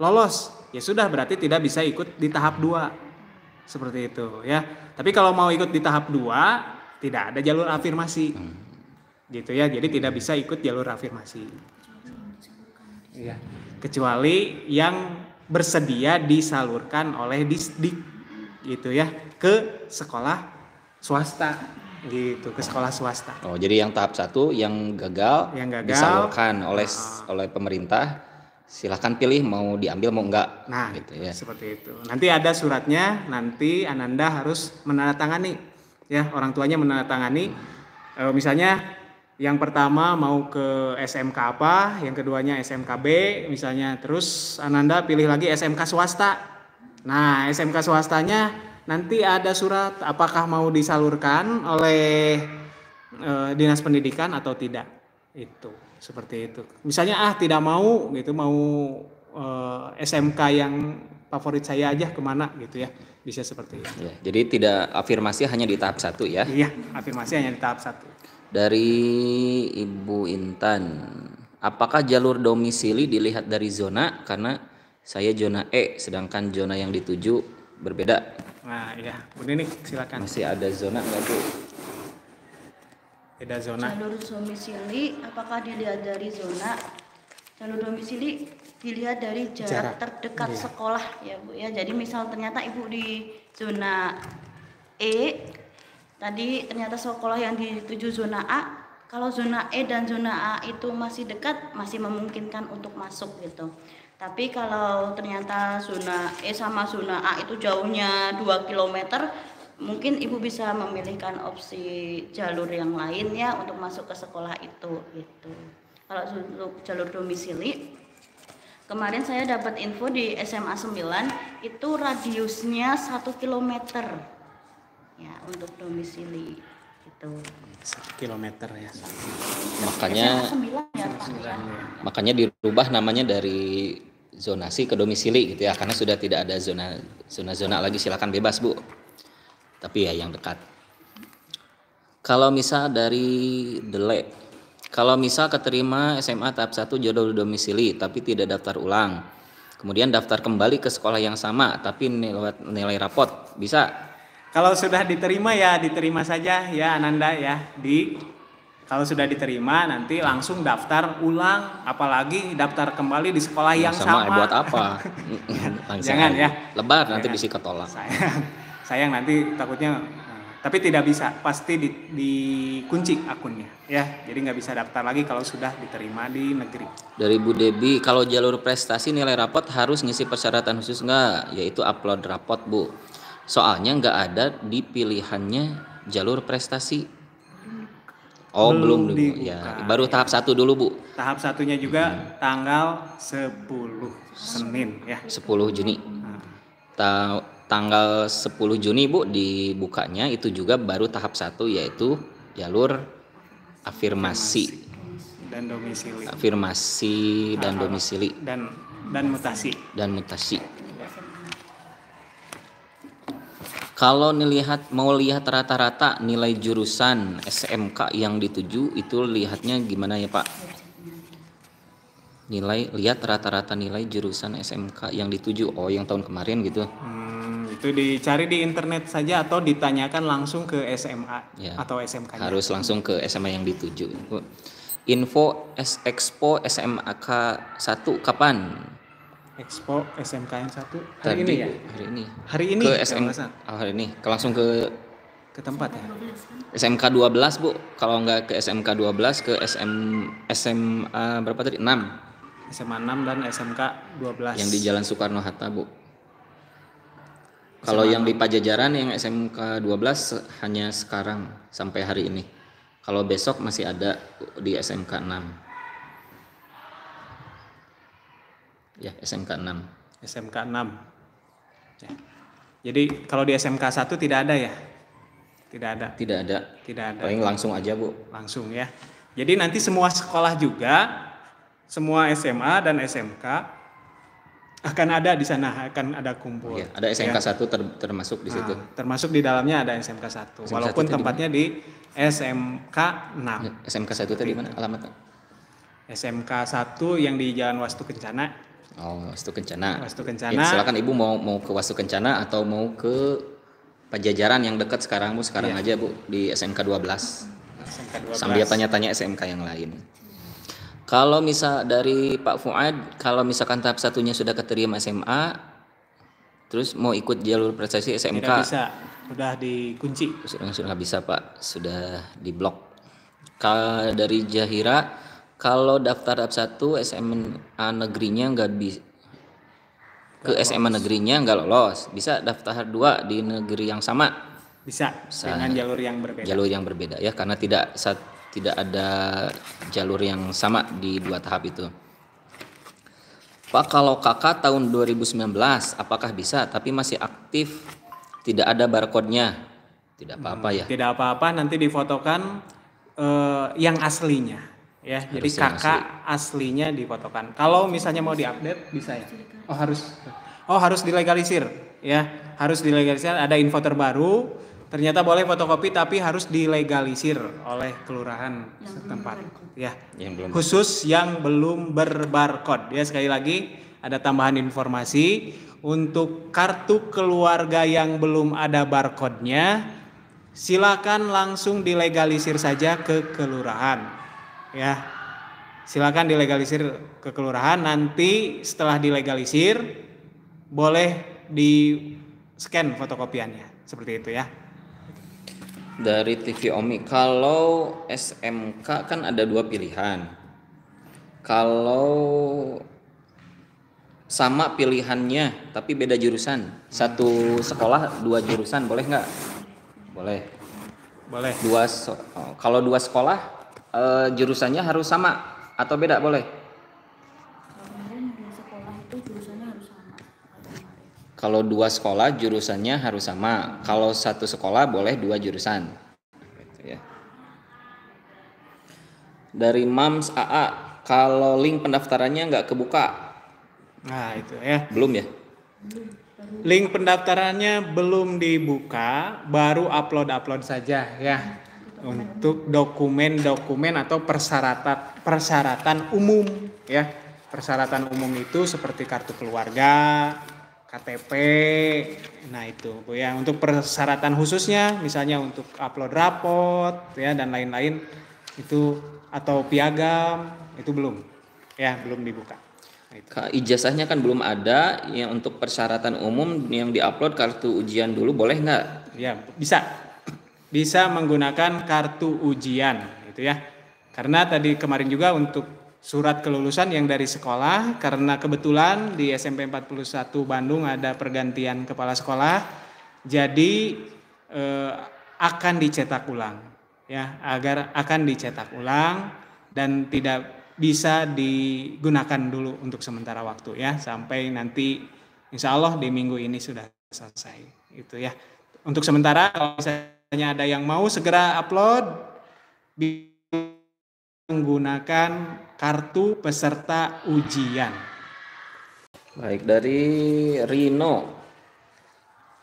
lolos, ya sudah berarti tidak bisa ikut di tahap 2. Seperti itu ya. Tapi kalau mau ikut di tahap 2 tidak ada jalur afirmasi. Gitu ya. Jadi tidak bisa ikut jalur afirmasi. Iya. Kecuali yang bersedia disalurkan oleh Disdik gitu ya ke sekolah swasta gitu, ke sekolah swasta. Oh, jadi yang tahap 1 yang gagal disalurkan oleh pemerintah, silakan pilih mau diambil mau enggak. Nah, gitu ya. seperti itu. Nanti ada suratnya, nanti Ananda harus menandatangani ya, orang tuanya menandatangani. Misalnya yang pertama mau ke SMK apa, yang keduanya SMK B misalnya, terus Ananda pilih lagi SMK swasta. Nah, SMK swastanya nanti ada surat apakah mau disalurkan oleh dinas pendidikan atau tidak. Itu seperti itu. Misalnya tidak mau gitu, mau SMK yang favorit saya aja kemana gitu ya, bisa seperti itu. Ya, jadi tidak afirmasi hanya di tahap 1 ya. Iya, afirmasi hanya di tahap 1. Dari Ibu Intan, apakah jalur domisili dilihat dari zona? Karena saya zona E, sedangkan zona yang dituju berbeda. Nah iya, Bu Ninik silakan. Masih ada zona nggak Bu? Beda zona. Jalur domisili apakah dilihat dari zona? Jalur domisili dilihat dari jarak terdekat Iya. sekolah ya Bu ya. Jadi misal ternyata Ibu di zona E, tadi ternyata sekolah yang dituju zona A, kalau zona E dan zona A itu masih dekat, masih memungkinkan untuk masuk gitu. Tapi kalau ternyata zona E sama zona A itu jauhnya 2 km, mungkin Ibu bisa memilihkan opsi jalur yang lain ya untuk masuk ke sekolah itu gitu. Kalau untuk jalur domisili, kemarin saya dapat info di SMA 9 itu radiusnya 1 km ya untuk domisili gitu. 1 kilometer ya. Makanya SMA 9 ya Pak ya. makanya dirubah namanya dari zonasi ke domisili gitu ya, karena sudah tidak ada zona lagi. Silakan bebas Bu, tapi ya yang dekat. Kalau misal dari Dele, kalau misal keterima SMA tahap 1 jalur domisili tapi tidak daftar ulang, kemudian daftar kembali ke sekolah yang sama tapi nilai rapot, bisa? Kalau sudah diterima ya diterima saja ya Ananda ya. Kalau sudah diterima nanti langsung daftar ulang, apalagi daftar kembali di sekolah yang sama. Buat apa? Jangan ya. Lebar nanti Jangan. bisa ketolak. Sayang nanti takutnya. Tapi tidak bisa, pasti dikunci akunnya ya. Jadi nggak bisa daftar lagi kalau sudah diterima di negeri. Dari Bu Debi, kalau jalur prestasi nilai rapot harus ngisi persyaratan khusus nggak? Yaitu upload rapot Bu. Soalnya nggak ada di pilihannya jalur prestasi. Oh belum dibuka. Ya, baru tahap 1 dulu Bu. Tahap satunya juga tanggal 10 Senin ya. 10 Juni. Tanggal 10 Juni Bu dibukanya, itu juga baru tahap 1 yaitu jalur afirmasi dan domisili. Afirmasi dan domisili dan mutasi. Kalau mau lihat rata-rata nilai jurusan SMK yang dituju, itu lihatnya gimana ya Pak? Lihat rata-rata nilai jurusan SMK yang dituju. Oh, yang tahun kemarin gitu. Itu dicari di internet saja atau ditanyakan langsung ke SMA Ya, atau SMK. Harus langsung ke SMA yang dituju. Info Expo SMK 1 kapan? Expo SMK yang 1 hari Tadi, ini ya? Hari ini ke hari ini langsung ke tempat ya? SMK 12 Bu. Kalau nggak ke SMK 12 ke SMA berapa tadi? 6. SMA 6 dan SMK 12 Yang di Jalan Soekarno Hatta Bu. Kalau yang di Pajajaran yang SMK 12 hanya sekarang sampai hari ini. Kalau besok masih ada di SMK 6. Ya, SMK 6. SMK 6. Ya. Jadi kalau di SMK 1 tidak ada ya? Tidak ada. Paling langsung aja Bu. Langsung ya. Jadi nanti semua sekolah juga, semua SMA dan SMK akan ada di sana, akan ada kumpul. Ya, ada SMK ya. 1 termasuk di situ. Termasuk di dalamnya ada SMK 1. SMK Walaupun 1 tempatnya di SMK 6. Ya, SMK 1 tadi mana alamatnya? SMK 1 yang di Jalan Wastu Kencana. Oh, Wastu Kencana. Ya, silakan Ibu mau ke Wastu Kencana atau mau ke Pajajaran yang dekat sekarang Bu, aja Bu di SMK 12. SMK 12. Sambil tanya-tanya SMK yang lain. Kalau misal dari Pak Fuad, kalau misalkan tahap 1-nya sudah keterima SMA, terus mau ikut jalur prestasi SMK, tidak bisa, sudah dikunci. Sudah nggak bisa Pak, sudah diblok. Kalau dari Jahira, kalau daftar tahap 1 SMA negerinya nggak bisa, ke SMA negerinya nggak lolos, bisa daftar 2 di negeri yang sama. Bisa. Dengan jalur yang berbeda. Jalur yang berbeda ya, karena tidak ada jalur yang sama di 2 tahap itu. Pak, kalau kakak tahun 2019 apakah bisa tapi masih aktif, tidak ada barcode-nya? Tidak apa-apa ya. Tidak apa-apa, nanti difotokan yang aslinya ya. Jadi Harus yang kakak aslinya difotokan. Kalau misalnya mau diupdate bisa ya. Harus dilegalisir ya. Harus dilegalisir, ada info terbaru. Ternyata boleh fotokopi tapi harus dilegalisir oleh kelurahan setempat ya. Khusus yang belum berbarcode. Ya, sekali lagi ada tambahan informasi untuk kartu keluarga yang belum ada barcode-nya, silakan langsung dilegalisir saja ke kelurahan. Ya. Silakan dilegalisir ke kelurahan, nanti setelah dilegalisir boleh di scan fotokopiannya. Seperti itu ya. Dari TV Omi, kalau SMK kan ada 2 pilihan. Kalau sama pilihannya tapi beda jurusan, satu sekolah 2 jurusan, boleh nggak? Boleh. Kalau 2 sekolah jurusannya harus sama atau beda, boleh? Kemarin di sekolah itu jurusannya harus sama. Kalau 2 sekolah jurusannya harus sama. Kalau satu sekolah boleh 2 jurusan. Gitu ya. Dari Mams AA, kalau link pendaftarannya nggak kebuka. Nah itu ya. Belum ya? Link pendaftarannya belum dibuka, baru upload saja ya. Untuk dokumen-dokumen atau persyaratan umum ya. Persyaratan umum itu seperti kartu keluarga, KTP, nah itu Bu ya. Untuk persyaratan khususnya misalnya untuk upload rapot ya dan lain-lain itu atau piagam itu belum dibuka. Nah, itu. Ijazahnya kan belum ada, yang untuk persyaratan umum yang diupload kartu ujian dulu, boleh nggak? Ya bisa menggunakan kartu ujian gitu ya. Karena tadi kemarin juga untuk surat kelulusan yang dari sekolah, karena kebetulan di SMP 41 Bandung ada pergantian kepala sekolah, jadi akan dicetak ulang ya, akan dicetak ulang dan tidak bisa digunakan dulu untuk sementara waktu ya, sampai nanti insya Allah di minggu ini sudah selesai itu ya. Untuk sementara kalau misalnya ada yang mau segera upload, menggunakan kartu peserta ujian. Baik, dari Rino,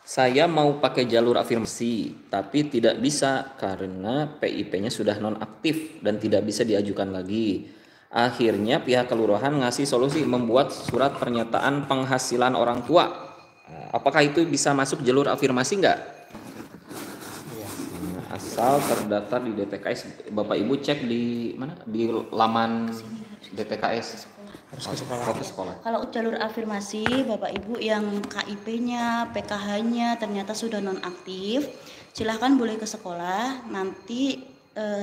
saya mau pakai jalur afirmasi tapi tidak bisa karena PIP-nya sudah nonaktif dan tidak bisa diajukan lagi. Akhirnya pihak kelurahan ngasih solusi membuat surat pernyataan penghasilan orang tua. Apakah itu bisa masuk jalur afirmasi nggak? Asal terdaftar di DTKS. Bapak Ibu cek di mana? Di laman DTKS. Harus ke sekolah. Kalau jalur afirmasi, Bapak Ibu yang KIP-nya, PKH-nya ternyata sudah nonaktif, silahkan boleh ke sekolah. Nanti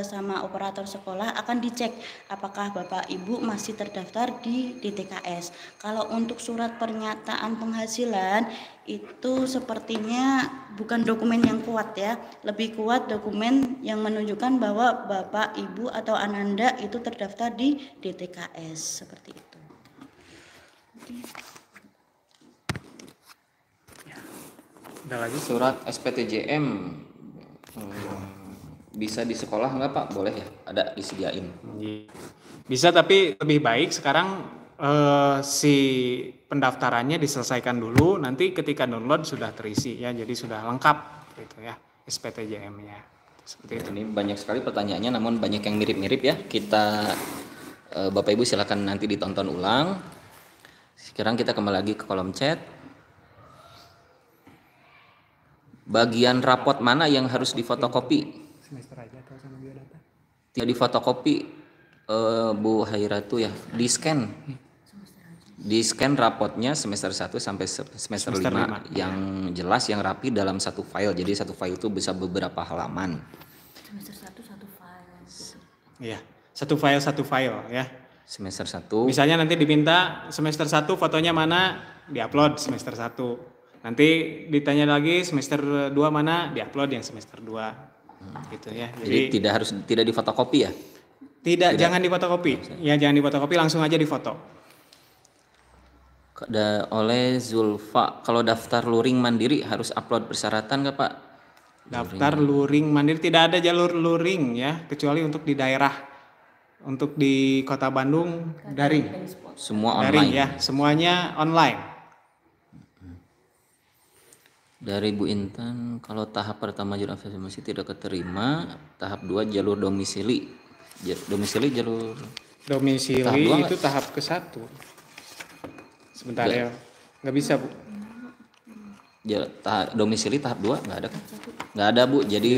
sama operator sekolah akan dicek apakah Bapak Ibu masih terdaftar di DTKS. Kalau untuk surat pernyataan penghasilan itu sepertinya bukan dokumen yang kuat ya, lebih kuat dokumen yang menunjukkan bahwa Bapak Ibu atau Ananda itu terdaftar di DTKS, seperti itu. Ada lagi? Surat SPTJM bisa di sekolah nggak Pak? Boleh ya? Ada disediain. Bisa, tapi lebih baik sekarang si pendaftarannya diselesaikan dulu, nanti ketika download sudah terisi ya, jadi sudah lengkap gitu ya SPTJM-nya. Seperti itu. Ini banyak sekali pertanyaannya, namun banyak yang mirip-mirip ya. Kita Bapak Ibu silakan nanti ditonton ulang. Sekarang kita kembali lagi ke kolom chat. Bagian rapot mana yang harus difotokopi? Semester aja atau sama biodata? Tidak difotokopi, Bu Hairatu ya, di scan rapotnya semester 1 sampai semester 5 yang jelas, yang rapi dalam satu file. Jadi satu file itu bisa beberapa halaman. Semester 1 satu file. Iya, satu file ya. Semester 1. Misalnya nanti diminta semester 1 fotonya mana, diupload semester 1. Nanti ditanya lagi semester 2 mana, diupload yang semester 2. Gitu ya. Jadi tidak difotokopi ya? Tidak, jangan difotokopi. Ya, jangan difotokopi, langsung aja difoto. Oleh Zulfa, kalau daftar luring mandiri harus upload persyaratan nggak Pak? Daftar luring mandiri, tidak ada jalur luring ya, kecuali untuk di daerah. Untuk di Kota Bandung daring. Semua Daring online. ya, semuanya online. Dari Bu Intan, kalau tahap pertama jalur afirmasi tidak keterima, tahap 2 jalur domisili. Domisili jalur Domisili Tahap dua itu tahap ke-1. Sebentar ya. Nggak bisa, Bu. domisili tahap 2 nggak ada kan? Nggak ada, Bu. Jadi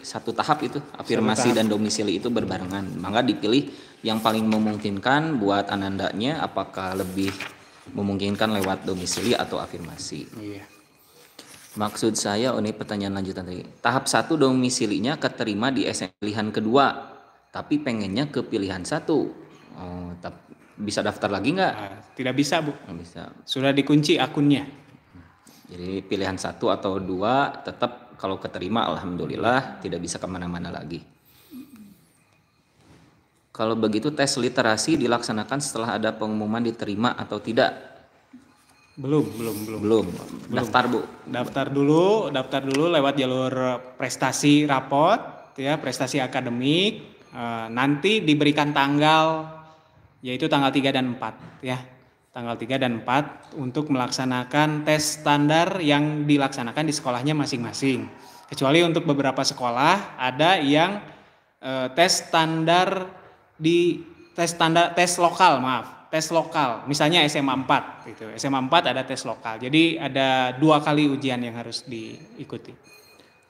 satu tahap itu afirmasi dan domisili itu berbarengan. Maka dipilih yang paling memungkinkan buat anandanya, apakah lebih memungkinkan lewat domisili atau afirmasi. Iya. Maksud saya, ini pertanyaan lanjutan tadi. Tahap 1 domisilinya keterima di SM pilihan kedua, tapi pengennya ke pilihan 1. Oh, bisa daftar lagi nggak? Nah, tidak bisa, Bu. Nggak bisa. Sudah dikunci akunnya. Jadi pilihan 1 atau 2 tetap kalau keterima alhamdulillah, tidak bisa kemana-mana lagi. Kalau begitu tes literasi dilaksanakan setelah ada pengumuman diterima atau tidak? Belum. Daftar, Bu. Daftar dulu lewat jalur prestasi rapot ya, prestasi akademik. Nanti diberikan tanggal, yaitu tanggal 3 dan 4 ya. Tanggal 3 dan 4 untuk melaksanakan tes standar yang dilaksanakan di sekolahnya masing-masing. Kecuali untuk beberapa sekolah ada yang tes lokal, misalnya SMA 4 gitu. SMA 4 ada tes lokal. Jadi ada 2 kali ujian yang harus diikuti.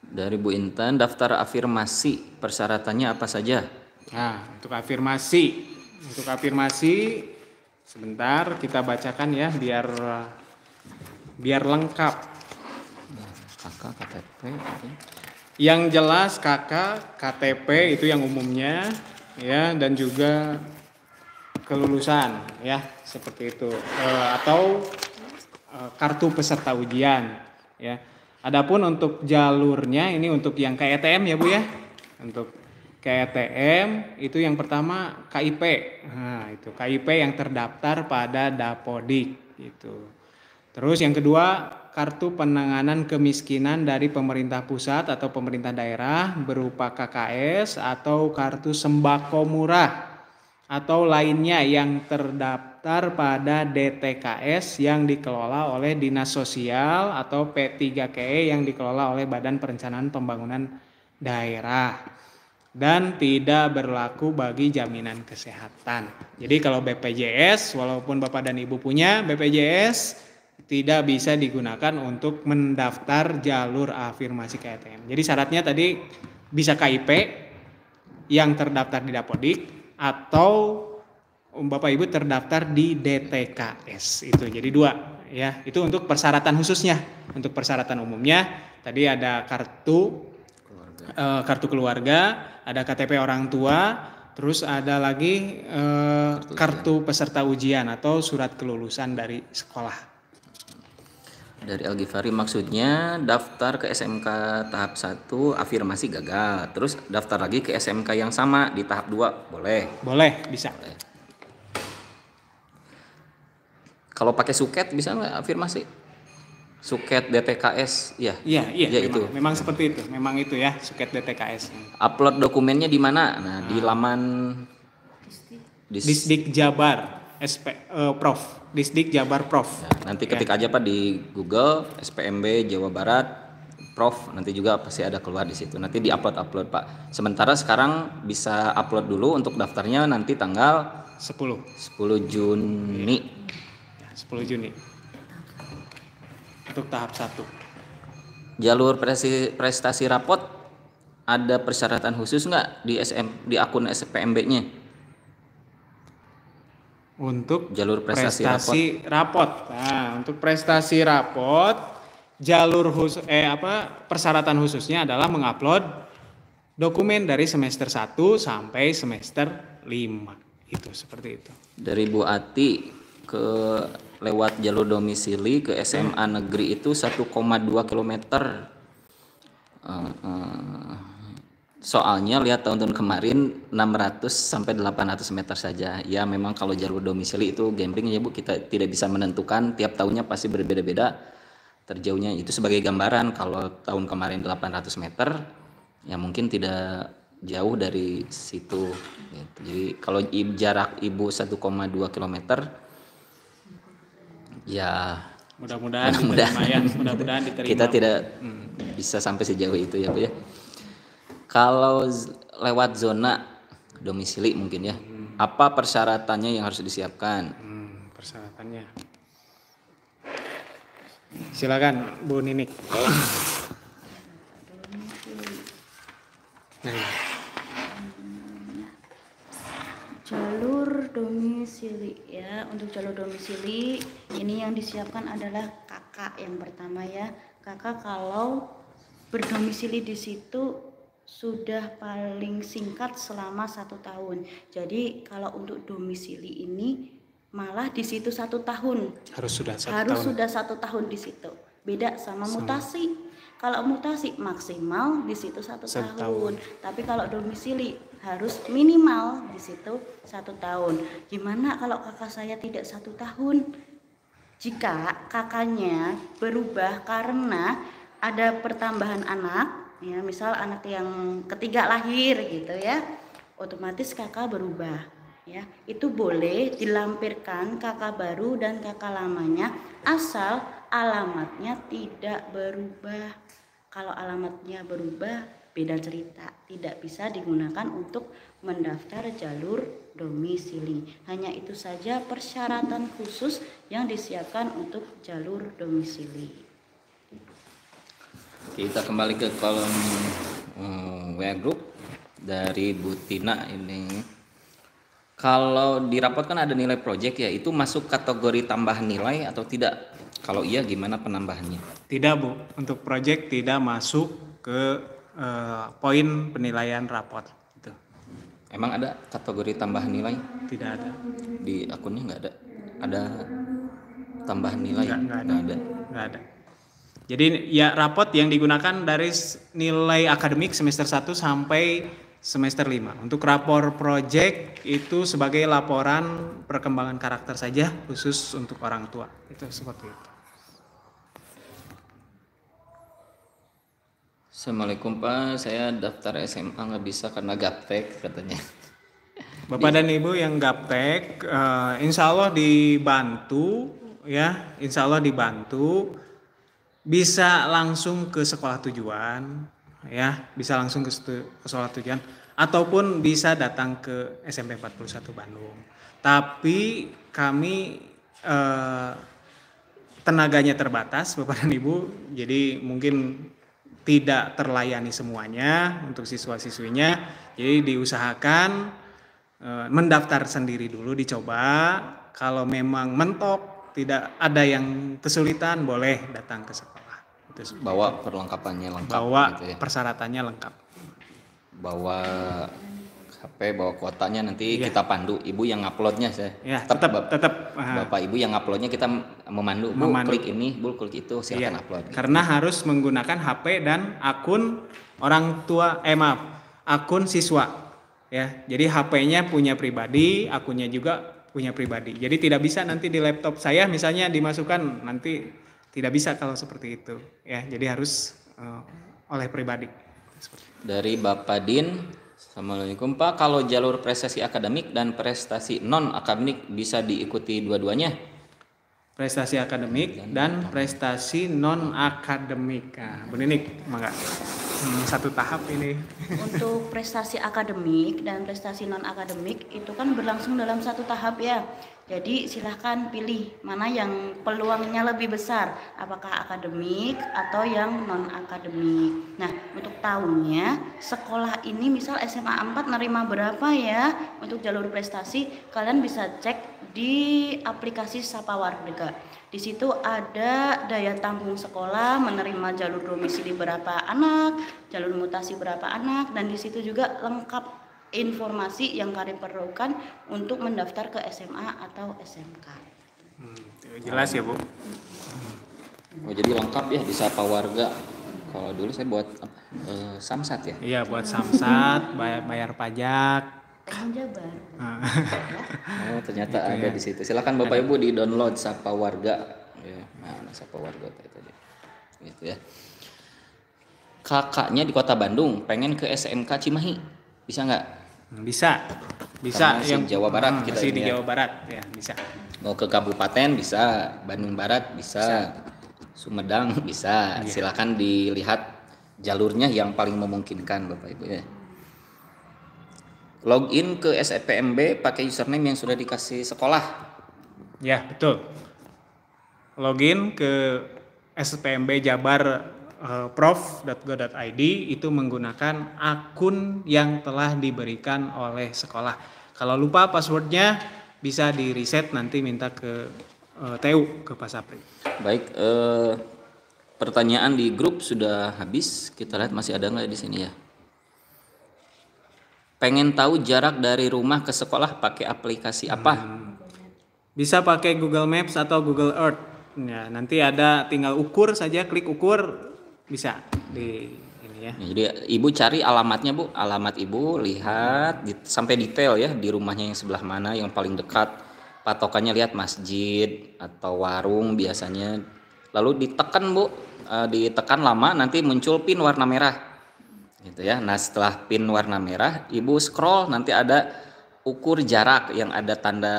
Dari Bu Intan, daftar afirmasi persyaratannya apa saja? Nah, untuk afirmasi sebentar kita bacakan ya biar lengkap. Kakak KTP. Yang jelas kakak KTP itu yang umumnya ya, dan juga kelulusan ya, seperti itu, atau kartu peserta ujian ya. Adapun untuk jalurnya ini untuk yang KETM ya, Bu ya. Untuk KETM itu yang pertama KIP. Nah, itu KIP yang terdaftar pada Dapodik gitu. Terus yang kedua, kartu penanganan kemiskinan dari pemerintah pusat atau pemerintah daerah berupa KKS atau kartu sembako murah atau lainnya yang terdaftar pada DTKS yang dikelola oleh Dinas Sosial atau P3KE yang dikelola oleh Badan Perencanaan Pembangunan Daerah. Dan tidak berlaku bagi jaminan kesehatan. Jadi kalau BPJS, walaupun Bapak dan Ibu punya BPJS, tidak bisa digunakan untuk mendaftar jalur afirmasi KTM. Jadi syaratnya tadi bisa KIP yang terdaftar di Dapodik atau Bapak Ibu terdaftar di DTKS. Itu jadi 2 ya. Itu untuk persyaratan khususnya. Untuk persyaratan umumnya tadi ada kartu keluarga, ada KTP orang tua, terus ada lagi kartu peserta ujian atau surat kelulusan dari sekolah. Dari Al-Ghifari, maksudnya daftar ke SMK tahap 1 afirmasi gagal, terus daftar lagi ke SMK yang sama di tahap 2 boleh? Boleh, bisa. Boleh. Kalau pakai suket bisa nggak afirmasi? Suket DTKS, ya. Iya, memang, itu. Memang seperti itu, memang itu ya, suket DTKS. Upload dokumennya di mana? Nah, di laman Disdik Jabar, Prof. Disdik Jabar Prof. Ya, nanti ketik aja Pak di Google SPMB Jawa Barat Prof, nanti juga pasti ada keluar di situ. Nanti diupload Pak. Sementara sekarang bisa upload dulu untuk daftarnya nanti tanggal 10 Juni. Ya, 10 Juni. Untuk tahap 1. Jalur prestasi rapot ada persyaratan khusus nggak di akun SPMB-nya? Untuk jalur prestasi rapot. Nah, untuk prestasi rapot jalur persyaratan khususnya adalah mengupload dokumen dari semester 1 sampai semester 5. Itu seperti itu. Dari Bu Ati ke lewat jalur domisili ke SMA negeri itu 1,2 km. Soalnya lihat tahun-tahun kemarin 600 sampai 800 meter saja. Ya memang kalau jalur domisili itu gambling ya Bu, kita tidak bisa menentukan, tiap tahunnya pasti berbeda-beda. terjauhnya itu sebagai gambaran. Kalau tahun kemarin 800 meter ya mungkin tidak jauh dari situ gitu. Jadi kalau jarak ibu 1,2 kilometer ya Mudah-mudahan diterima ya, mudah-mudahan diterima. kita tidak bisa sampai sejauh itu ya Bu ya. Kalau lewat zona domisili mungkin ya, apa persyaratannya yang harus disiapkan? Persyaratannya. Silakan Bu Ninik. Nah, jalur domisili ya. Untuk jalur domisili ini yang disiapkan adalah kakak yang pertama ya. Kakak kalau berdomisili di situ sudah paling singkat selama 1 tahun. Jadi kalau untuk domisili ini malah di situ 1 tahun. harus sudah 1 Harus tahun. sudah 1 tahun di situ. Beda sama mutasi. Kalau mutasi maksimal di situ 1 1 tahun. Tapi kalau domisili harus minimal di situ 1 tahun. Gimana kalau kakak saya tidak 1 tahun? Jika kakaknya berubah karena ada pertambahan anak, ya misal anak yang ketiga lahir gitu ya, otomatis kakak berubah. Ya, itu boleh dilampirkan kakak baru dan kakak lamanya asal alamatnya tidak berubah. Kalau alamatnya berubah beda cerita, tidak bisa digunakan untuk mendaftar jalur domisili. Hanya itu saja persyaratan khusus yang disiapkan untuk jalur domisili. Kita kembali ke kolom WA group dari Bu Tina ini. Kalau di rapot kan ada nilai proyek ya, itu masuk kategori tambahan nilai atau tidak? Kalau iya gimana penambahannya? Tidak Bu, untuk proyek tidak masuk ke poin penilaian rapot. Gitu. Emang ada kategori tambahan nilai? Tidak ada. Di akunnya nggak ada? Ada tambahan nilai? Nggak ada. Nggak ada. Jadi ya rapot yang digunakan dari nilai akademik semester 1 sampai semester 5. Untuk rapor project itu sebagai laporan perkembangan karakter saja khusus untuk orang tua. Itu seperti itu. Assalamualaikum Pak, saya daftar SMA nggak bisa karena gaptek katanya. Bapak dan Ibu yang gaptek, insya Allah dibantu ya, insya Allah dibantu, bisa langsung ke sekolah tujuan ya, bisa langsung ke sekolah tujuan ataupun bisa datang ke SMP 41 Bandung. Tapi kami tenaganya terbatas Bapak dan Ibu, jadi mungkin tidak terlayani semuanya untuk siswa-siswinya. Jadi diusahakan mendaftar sendiri dulu, dicoba. Kalau memang mentok tidak ada yang kesulitan, boleh datang ke sekolah. Itu Bawa perlengkapannya lengkap. bawa gitu ya. persyaratannya lengkap. Bawa HP, bawa kuotanya, nanti kita pandu. Ibu yang uploadnya saya. Ya, tetap Bapak Ibu yang uploadnya kita memandu. Bu, klik ini, Bu klik itu, silakan upload. Karena harus menggunakan HP dan akun orang tua, akun siswa. Ya, jadi HP-nya punya pribadi, akunnya juga punya pribadi. Jadi tidak bisa nanti di laptop saya misalnya dimasukkan, nanti tidak bisa kalau seperti itu. Ya, jadi harus oleh pribadi. Dari Bapak Din, Assalamualaikum Pak, kalau jalur prestasi akademik dan prestasi non akademik bisa diikuti dua-duanya? Prestasi akademik dan prestasi non akademik. Nah, Bu Ninik, mangga. Satu tahap ini. Untuk prestasi akademik dan prestasi non akademik itu kan berlangsung dalam 1 tahap ya. Jadi silahkan pilih mana yang peluangnya lebih besar, apakah akademik atau yang non akademik. Nah, untuk tahunnya sekolah ini misal SMA 4 nerima berapa ya untuk jalur prestasi, kalian bisa cek di aplikasi Sapa Warga. Di situ ada daya tampung sekolah, menerima jalur domisili berapa anak, jalur mutasi berapa anak, dan di situ juga lengkap informasi yang kalian perlukan untuk mendaftar ke SMA atau SMK. Jelas ya Bu. Oh, jadi lengkap ya di Sapa Warga. Kalau dulu saya buat Samsat ya. Iya, buat Samsat, bayar pajak. Jabar. Oh, ternyata ada di situ. Silakan Bapak Ibu di download Sapa Warga. Ya, mana Sapa Warga tadi. gitu ya. Kakaknya di Kota Bandung pengen ke SMK Cimahi, bisa nggak? Bisa Karena masih Jawa Barat kita masih ini di ya. Jawa Barat ya, bisa. Mau ke kabupaten bisa, Bandung Barat bisa, Sumedang bisa. Iya. Silakan dilihat jalurnya yang paling memungkinkan Bapak Ibu ya. Login ke SPMB pakai username yang sudah dikasih sekolah. Ya, betul. Login ke SPMB Jabar prof.go.id itu menggunakan akun yang telah diberikan oleh sekolah. Kalau lupa passwordnya bisa di reset, nanti minta ke TU ke Pak Sapri. Baik, pertanyaan di grup sudah habis. Kita lihat masih ada nggak di sini ya. Pengen tahu jarak dari rumah ke sekolah pakai aplikasi apa? Bisa pakai Google Maps atau Google Earth. Ya, nanti ada tinggal ukur saja, klik ukur bisa di ini ya. Ya, jadi ibu cari alamatnya Bu, alamat ibu lihat sampai detail ya di rumahnya yang sebelah mana yang paling dekat. Patokannya lihat masjid atau warung biasanya. Lalu ditekan Bu, ditekan lama nanti muncul pin warna merah. Gitu ya. Nah, setelah pin warna merah, ibu scroll nanti ada ukur jarak yang ada tanda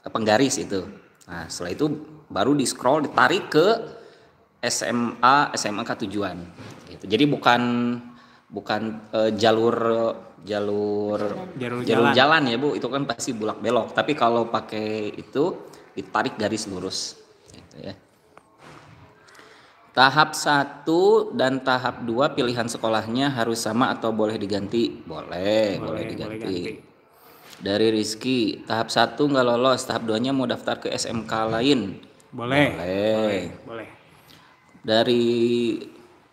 penggaris itu. Nah, setelah itu baru di scroll ditarik ke SMK tujuan gitu. Jadi bukan jalur jalan ya Bu, itu kan pasti bulak belok. Tapi kalau pakai itu ditarik garis lurus gitu ya. Tahap 1 dan tahap 2 pilihan sekolahnya harus sama atau boleh diganti? Boleh diganti. Dari Rizky, tahap 1 nggak lolos, tahap 2-nya mau daftar ke SMK lain? Boleh. Dari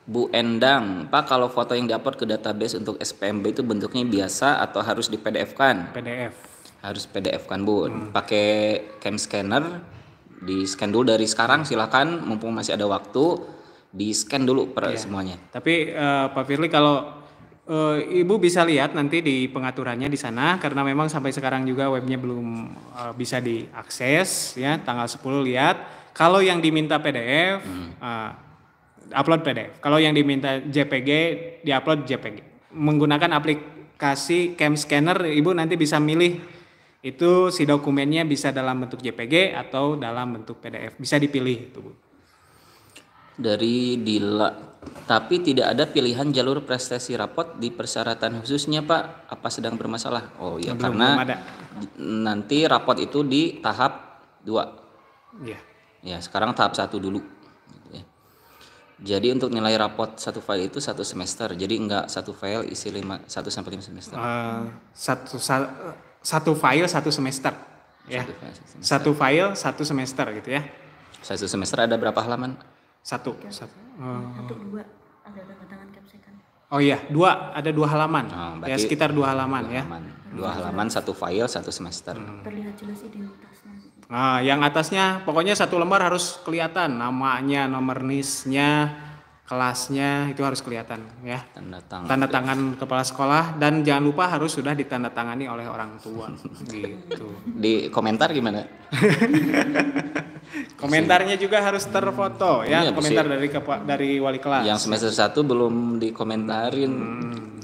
Bu Endang, Pak, kalau foto yang diupload ke database untuk SPMB itu bentuknya biasa atau harus di PDF-kan? PDF. Harus PDF-kan Bu. Pakai cam scanner, di scan dulu dari sekarang, silakan mumpung masih ada waktu, di scan dulu semuanya. Tapi Pak Firly, kalau Ibu bisa lihat nanti di pengaturannya di sana, karena memang sampai sekarang juga webnya belum bisa diakses ya. Tanggal 10 lihat. Kalau yang diminta PDF, upload PDF. Kalau yang diminta JPG, diupload JPG. Menggunakan aplikasi Cam Scanner, Ibu nanti bisa milih itu si dokumennya bisa dalam bentuk JPG atau dalam bentuk PDF. Bisa dipilih itu, Bu. Dari Dila, tapi tidak ada pilihan jalur prestasi rapot di persyaratan khususnya Pak, apa sedang bermasalah? Oh ya, karena belum ada. Nanti rapot itu di tahap 2. Iya. Ya, sekarang tahap 1 dulu. Jadi untuk nilai rapot satu file itu 1 semester. Jadi enggak satu file isi 1 sampai 5 semester. Satu file 1 semester. Ya. Satu file 1 semester gitu ya. 1 semester ada berapa halaman? Satu dua ada tanda tangan Capsekan. Oh iya, ada 2 halaman. Ya, sekitar 2 halaman ya. 2 halaman 1 file 1 semester. Terlihat jelas identitasnya. Nah, yang atasnya pokoknya 1 lembar harus kelihatan namanya, nomor NIS-nya, kelasnya itu harus kelihatan ya. Tanda tangan kepala sekolah, dan jangan lupa harus sudah ditandatangani oleh orang tua gitu. Di komentar gimana? Komentarnya juga harus terfoto ya, iya, komentar dari wali kelas. Yang semester 1 belum dikomentarin.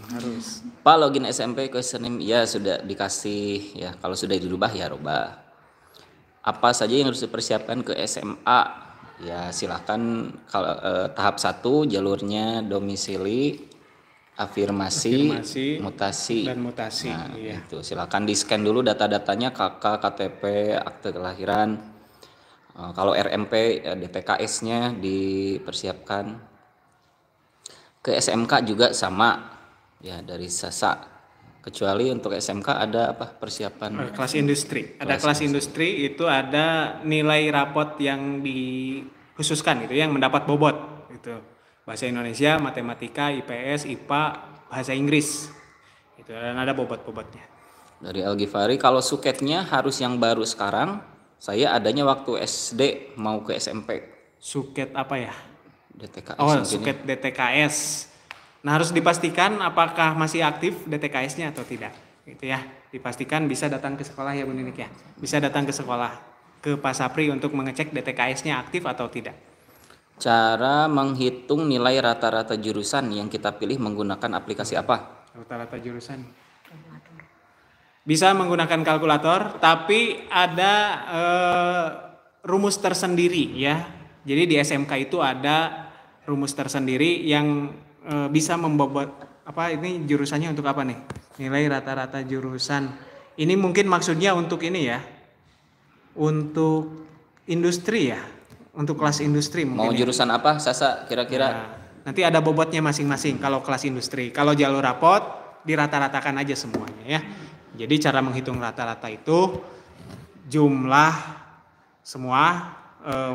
Harus. Pak, login SMP ke username ya sudah dikasih ya, kalau sudah dirubah ya rubah. Apa saja yang harus dipersiapkan ke SMA? Ya silakan, kalau tahap 1 jalurnya domisili, afirmasi, mutasi dan mutasi. Nah, iya. itu silakan di scan dulu data-datanya, KK, KTP, akte kelahiran. Kalau RMP DTKS-nya dipersiapkan. Ke SMK juga sama ya, dari SASA. Kecuali untuk SMK ada apa persiapan? Kelas industri. Ada kelas industri, itu ada nilai rapot yang dikhususkan gitu, yang mendapat bobot gitu. Bahasa Indonesia, matematika, IPS, IPA, bahasa Inggris. Itu, dan ada bobot-bobotnya. Dari Al-Ghifari, kalau suketnya harus yang baru sekarang. Saya adanya waktu SD mau ke SMP. Suket apa ya? DTKS. Oh, suket DTKS. Nah, harus dipastikan apakah masih aktif DTKS-nya atau tidak. Gitu ya. Dipastikan, bisa datang ke sekolah ya Bu Ninik ya. Bisa datang ke sekolah, ke Pak Sapri untuk mengecek DTKS-nya aktif atau tidak. Cara menghitung nilai rata-rata jurusan yang kita pilih menggunakan aplikasi apa? Rata-rata jurusan. Bisa menggunakan kalkulator, tapi ada rumus tersendiri ya. Jadi di SMK itu ada rumus tersendiri yang bisa membobot apa ini jurusannya untuk apa nih? Nilai rata-rata jurusan. Ini mungkin maksudnya untuk ini ya. Untuk industri ya. Untuk kelas industri mungkin. Mau jurusan apa, Sasa kira-kira? Nah, nanti ada bobotnya masing-masing kalau kelas industri. Kalau jalur rapot dirata-ratakan aja semuanya ya. Jadi cara menghitung rata-rata itu jumlah semua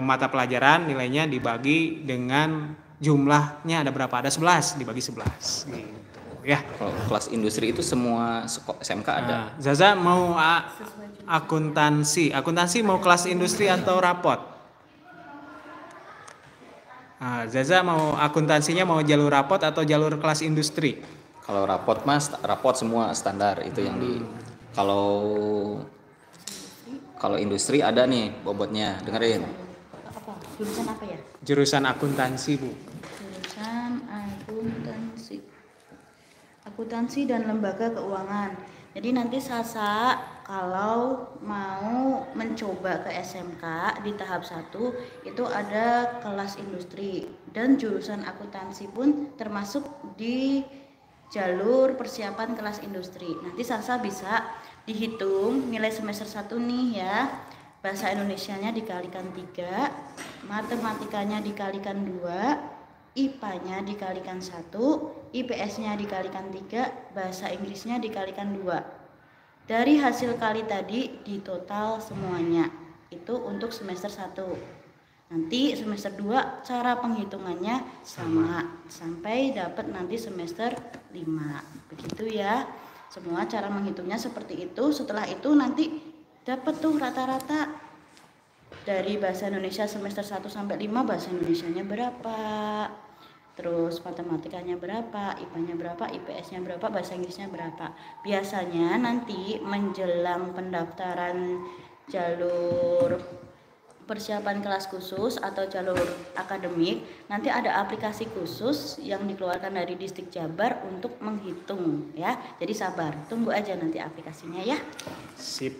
mata pelajaran nilainya dibagi dengan jumlahnya ada berapa? Ada 11 dibagi 11 gitu ya. Kalau kelas industri itu semua SMK ada. Nah, Zaza mau akuntansi. Akuntansi mau kelas industri atau rapot? Nah, Zaza mau akuntansinya mau jalur rapot atau jalur kelas industri? Kalau rapot mas, rapot semua standar itu yang di. Kalau industri ada nih bobotnya, dengerin. Apa? Jurusan apa ya? Jurusan akuntansi, Bu. Jurusan akuntansi. Akuntansi dan lembaga keuangan. Jadi nanti Sasa kalau mau mencoba ke SMK di tahap 1 itu ada kelas industri dan jurusan akuntansi pun termasuk di jalur persiapan kelas industri. Nanti Sasa bisa dihitung nilai semester 1 nih ya. Bahasa Indonesianya dikalikan 3, matematikanya dikalikan 2, IPA-nya dikalikan 1, IPS-nya dikalikan 3, bahasa Inggrisnya dikalikan 2. Dari hasil kali tadi di total semuanya. Itu untuk semester 1. Nanti semester 2 cara penghitungannya sama sampai dapat nanti semester 5. Begitu ya. Semua cara menghitungnya seperti itu. Setelah itu nanti dapat tuh rata-rata dari bahasa Indonesia semester 1 sampai 5 bahasa Indonesianya berapa, terus matematikanya berapa, IPA-nya berapa, IPS-nya berapa, bahasa Inggrisnya berapa. Biasanya nanti menjelang pendaftaran jalur persiapan kelas khusus atau jalur akademik, nanti ada aplikasi khusus yang dikeluarkan dari Distrik Jabar untuk menghitung ya. Jadi sabar, tunggu aja nanti aplikasinya ya. Sip.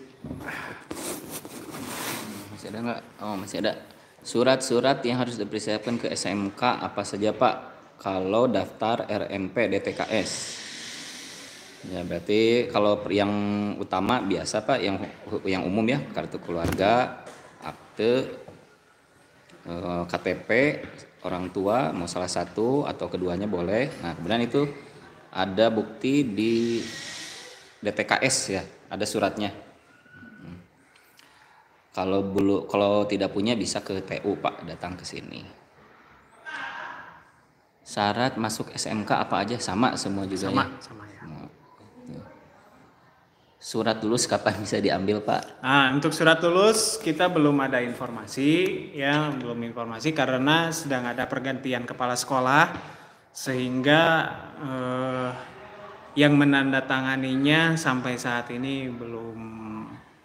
Masih ada nggak? Oh masih ada. Surat-surat yang harus dipersiapkan ke SMK apa saja Pak? Kalau daftar RMP DTKS. Ya berarti kalau yang utama biasa Pak, yang umum ya, kartu keluarga, akte, KTP orang tua mau salah satu atau keduanya boleh. Nah kemudian itu ada bukti di DTKS ya, ada suratnya. Kalau tidak punya bisa ke TU Pak, datang ke sini. Syarat masuk SMK apa aja? Sama semua juga ya? Sama ya. Surat lulus kapan bisa diambil Pak? Nah, untuk surat lulus kita belum ada informasi ya, belum informasi karena sedang ada pergantian kepala sekolah sehingga yang menandatanganinya sampai saat ini belum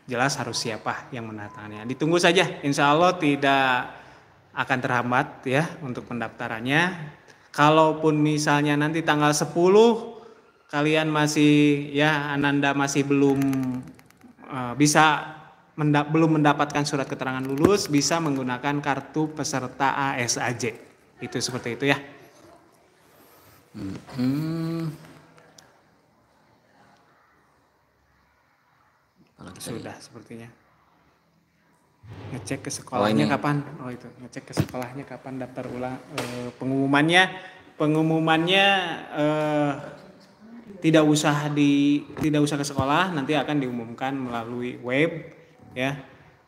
jelas harus siapa yang menandatanganinya. Ditunggu saja, insya Allah tidak akan terhambat ya untuk pendaftarannya. Kalaupun misalnya nanti tanggal 10 kalian masih ya Ananda masih belum belum mendapatkan surat keterangan lulus, bisa menggunakan kartu peserta ASAJ. Itu seperti itu ya. Sudah sepertinya. Ngecek ke sekolahnya kapan? Oh itu, ngecek ke sekolahnya kapan daftar ulang pengumumannya tidak usah ke sekolah, nanti akan diumumkan melalui web ya.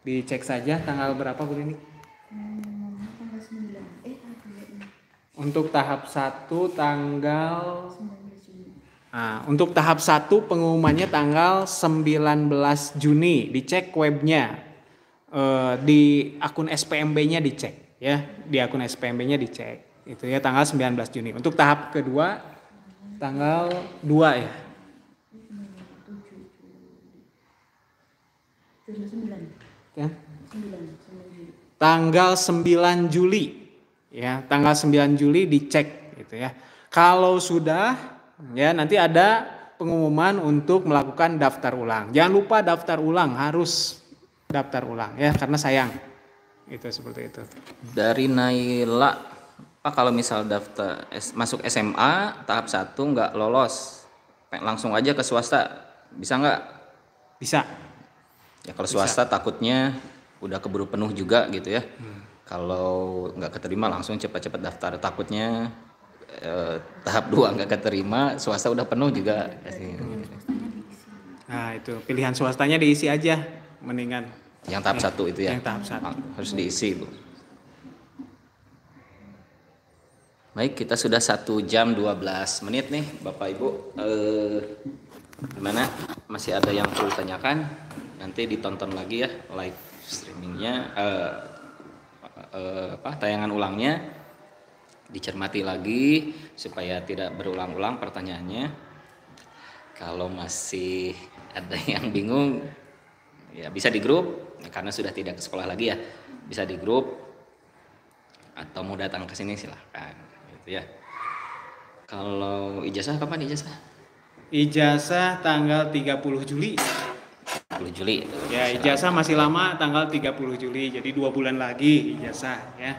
Dicek saja tanggal berapa Bu Lini? Tanggal 9. Untuk tahap 1 tanggal untuk tahap 1 pengumumannya tanggal 19 Juni. Dicek webnya. Di akun SPMB-nya dicek ya. Di akun SPMB-nya dicek. Itu ya tanggal 19 Juni. Untuk tahap kedua tanggal 2 ya. 9. Ya. 9 Juli. Tanggal 9 Juli. ya tanggal 9 Juli dicek gitu ya. Kalau sudah ya nanti ada pengumuman untuk melakukan daftar ulang. Jangan lupa daftar ulang, harus daftar ulang ya karena sayang. Itu seperti itu. Dari Naila, Pak, kalau misal daftar masuk SMA tahap 1 nggak lolos, langsung aja ke swasta, bisa nggak? Bisa. Ya kalau swasta takutnya udah keburu penuh juga gitu ya. Kalau nggak keterima langsung cepat-cepat daftar, takutnya tahap 2 nggak keterima, swasta udah penuh juga. Nah itu pilihan swastanya diisi aja, mendingan. Yang tahap 1 itu ya. Yang tahap 1. Harus diisi, Bu. Baik, kita sudah 1 jam 12 menit nih, Bapak Ibu. Gimana? Masih ada yang perlu tanyakan? Nanti ditonton lagi ya live streamingnya, tayangan ulangnya, dicermati lagi supaya tidak berulang-ulang pertanyaannya. Kalau masih ada yang bingung, ya bisa di grup, karena sudah tidak ke sekolah lagi ya, bisa di grup atau mau datang ke sini silahkan gitu ya. Kalau ijazah kapan ijazah? Ijazah tanggal 30 Juli. 10 Juli. Ya ijazah masih lama, tanggal 30 Juli. Jadi 2 bulan lagi ijazah ya.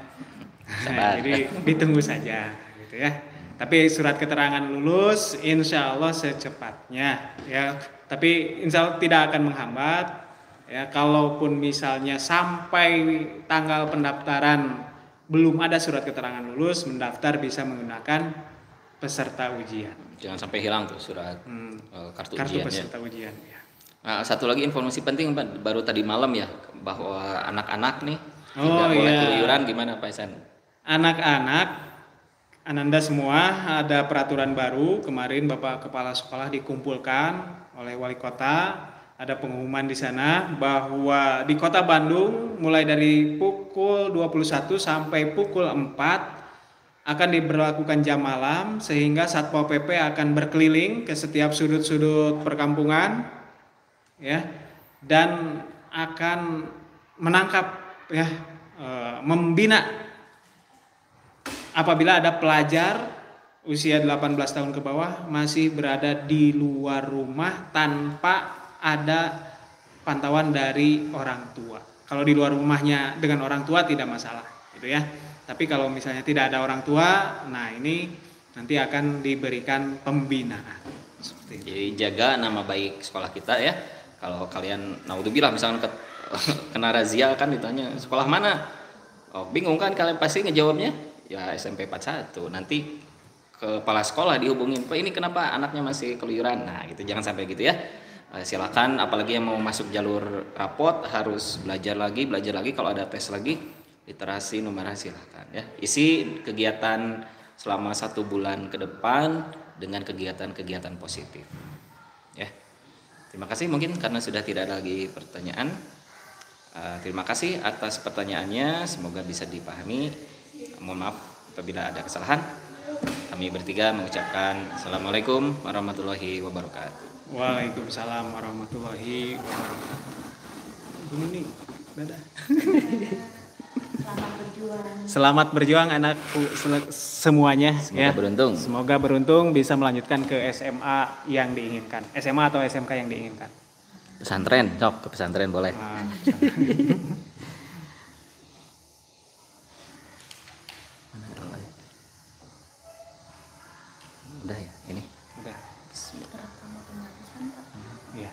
Jadi ditunggu saja gitu ya. Tapi surat keterangan lulus insya Allah secepatnya ya. Tapi insya Allah tidak akan menghambat ya. Kalaupun misalnya sampai tanggal pendaftaran belum ada surat keterangan lulus, mendaftar bisa menggunakan peserta ujian. Jangan sampai hilang tuh surat kartu ujiannya. Peserta ujian ya. Nah, satu lagi informasi penting Pak, baru tadi malam ya, bahwa anak-anak nih tidak boleh keluyuran, gimana Pak Isan? Anak-anak, Ananda semua, ada peraturan baru kemarin Bapak Kepala Sekolah dikumpulkan oleh Wali Kota, ada pengumuman di sana bahwa di Kota Bandung mulai dari pukul 21 sampai pukul 4 akan diberlakukan jam malam, sehingga Satpol PP akan berkeliling ke setiap sudut-sudut perkampungan ya, dan akan menangkap ya, membina apabila ada pelajar usia 18 tahun ke bawah masih berada di luar rumah tanpa ada pantauan dari orang tua. Kalau di luar rumahnya dengan orang tua tidak masalah gitu ya. Tapi kalau misalnya tidak ada orang tua, nah ini nanti akan diberikan pembinaan. Seperti itu. Jadi jaga nama baik sekolah kita ya. Kalau kalian naudzubillah misalnya kena razia kan ditanya sekolah mana, oh bingung kan kalian pasti ngejawabnya ya SMP 41. Nanti kepala sekolah dihubungin, Pak ini kenapa anaknya masih keluyuran, nah gitu, jangan sampai gitu ya. Silakan, apalagi yang mau masuk jalur rapot harus belajar lagi kalau ada tes lagi literasi numerasi silahkan ya. Isi kegiatan selama 1 bulan ke depan dengan kegiatan-kegiatan positif ya. Terima kasih, mungkin karena sudah tidak ada lagi pertanyaan. Terima kasih atas pertanyaannya, semoga bisa dipahami. Mohon maaf apabila ada kesalahan. Kami bertiga mengucapkan Assalamualaikum warahmatullahi wabarakatuh. Waalaikumsalam warahmatullahi wabarakatuh. Ini dadah. Selamat berjuang. Selamat berjuang anakku semuanya. Semoga ya. beruntung. Semoga beruntung bisa melanjutkan ke SMA yang diinginkan. SMA atau SMK yang diinginkan. Pesantren, sok ke pesantren boleh. Udah. Direkam otomatis kan Pak? Iya.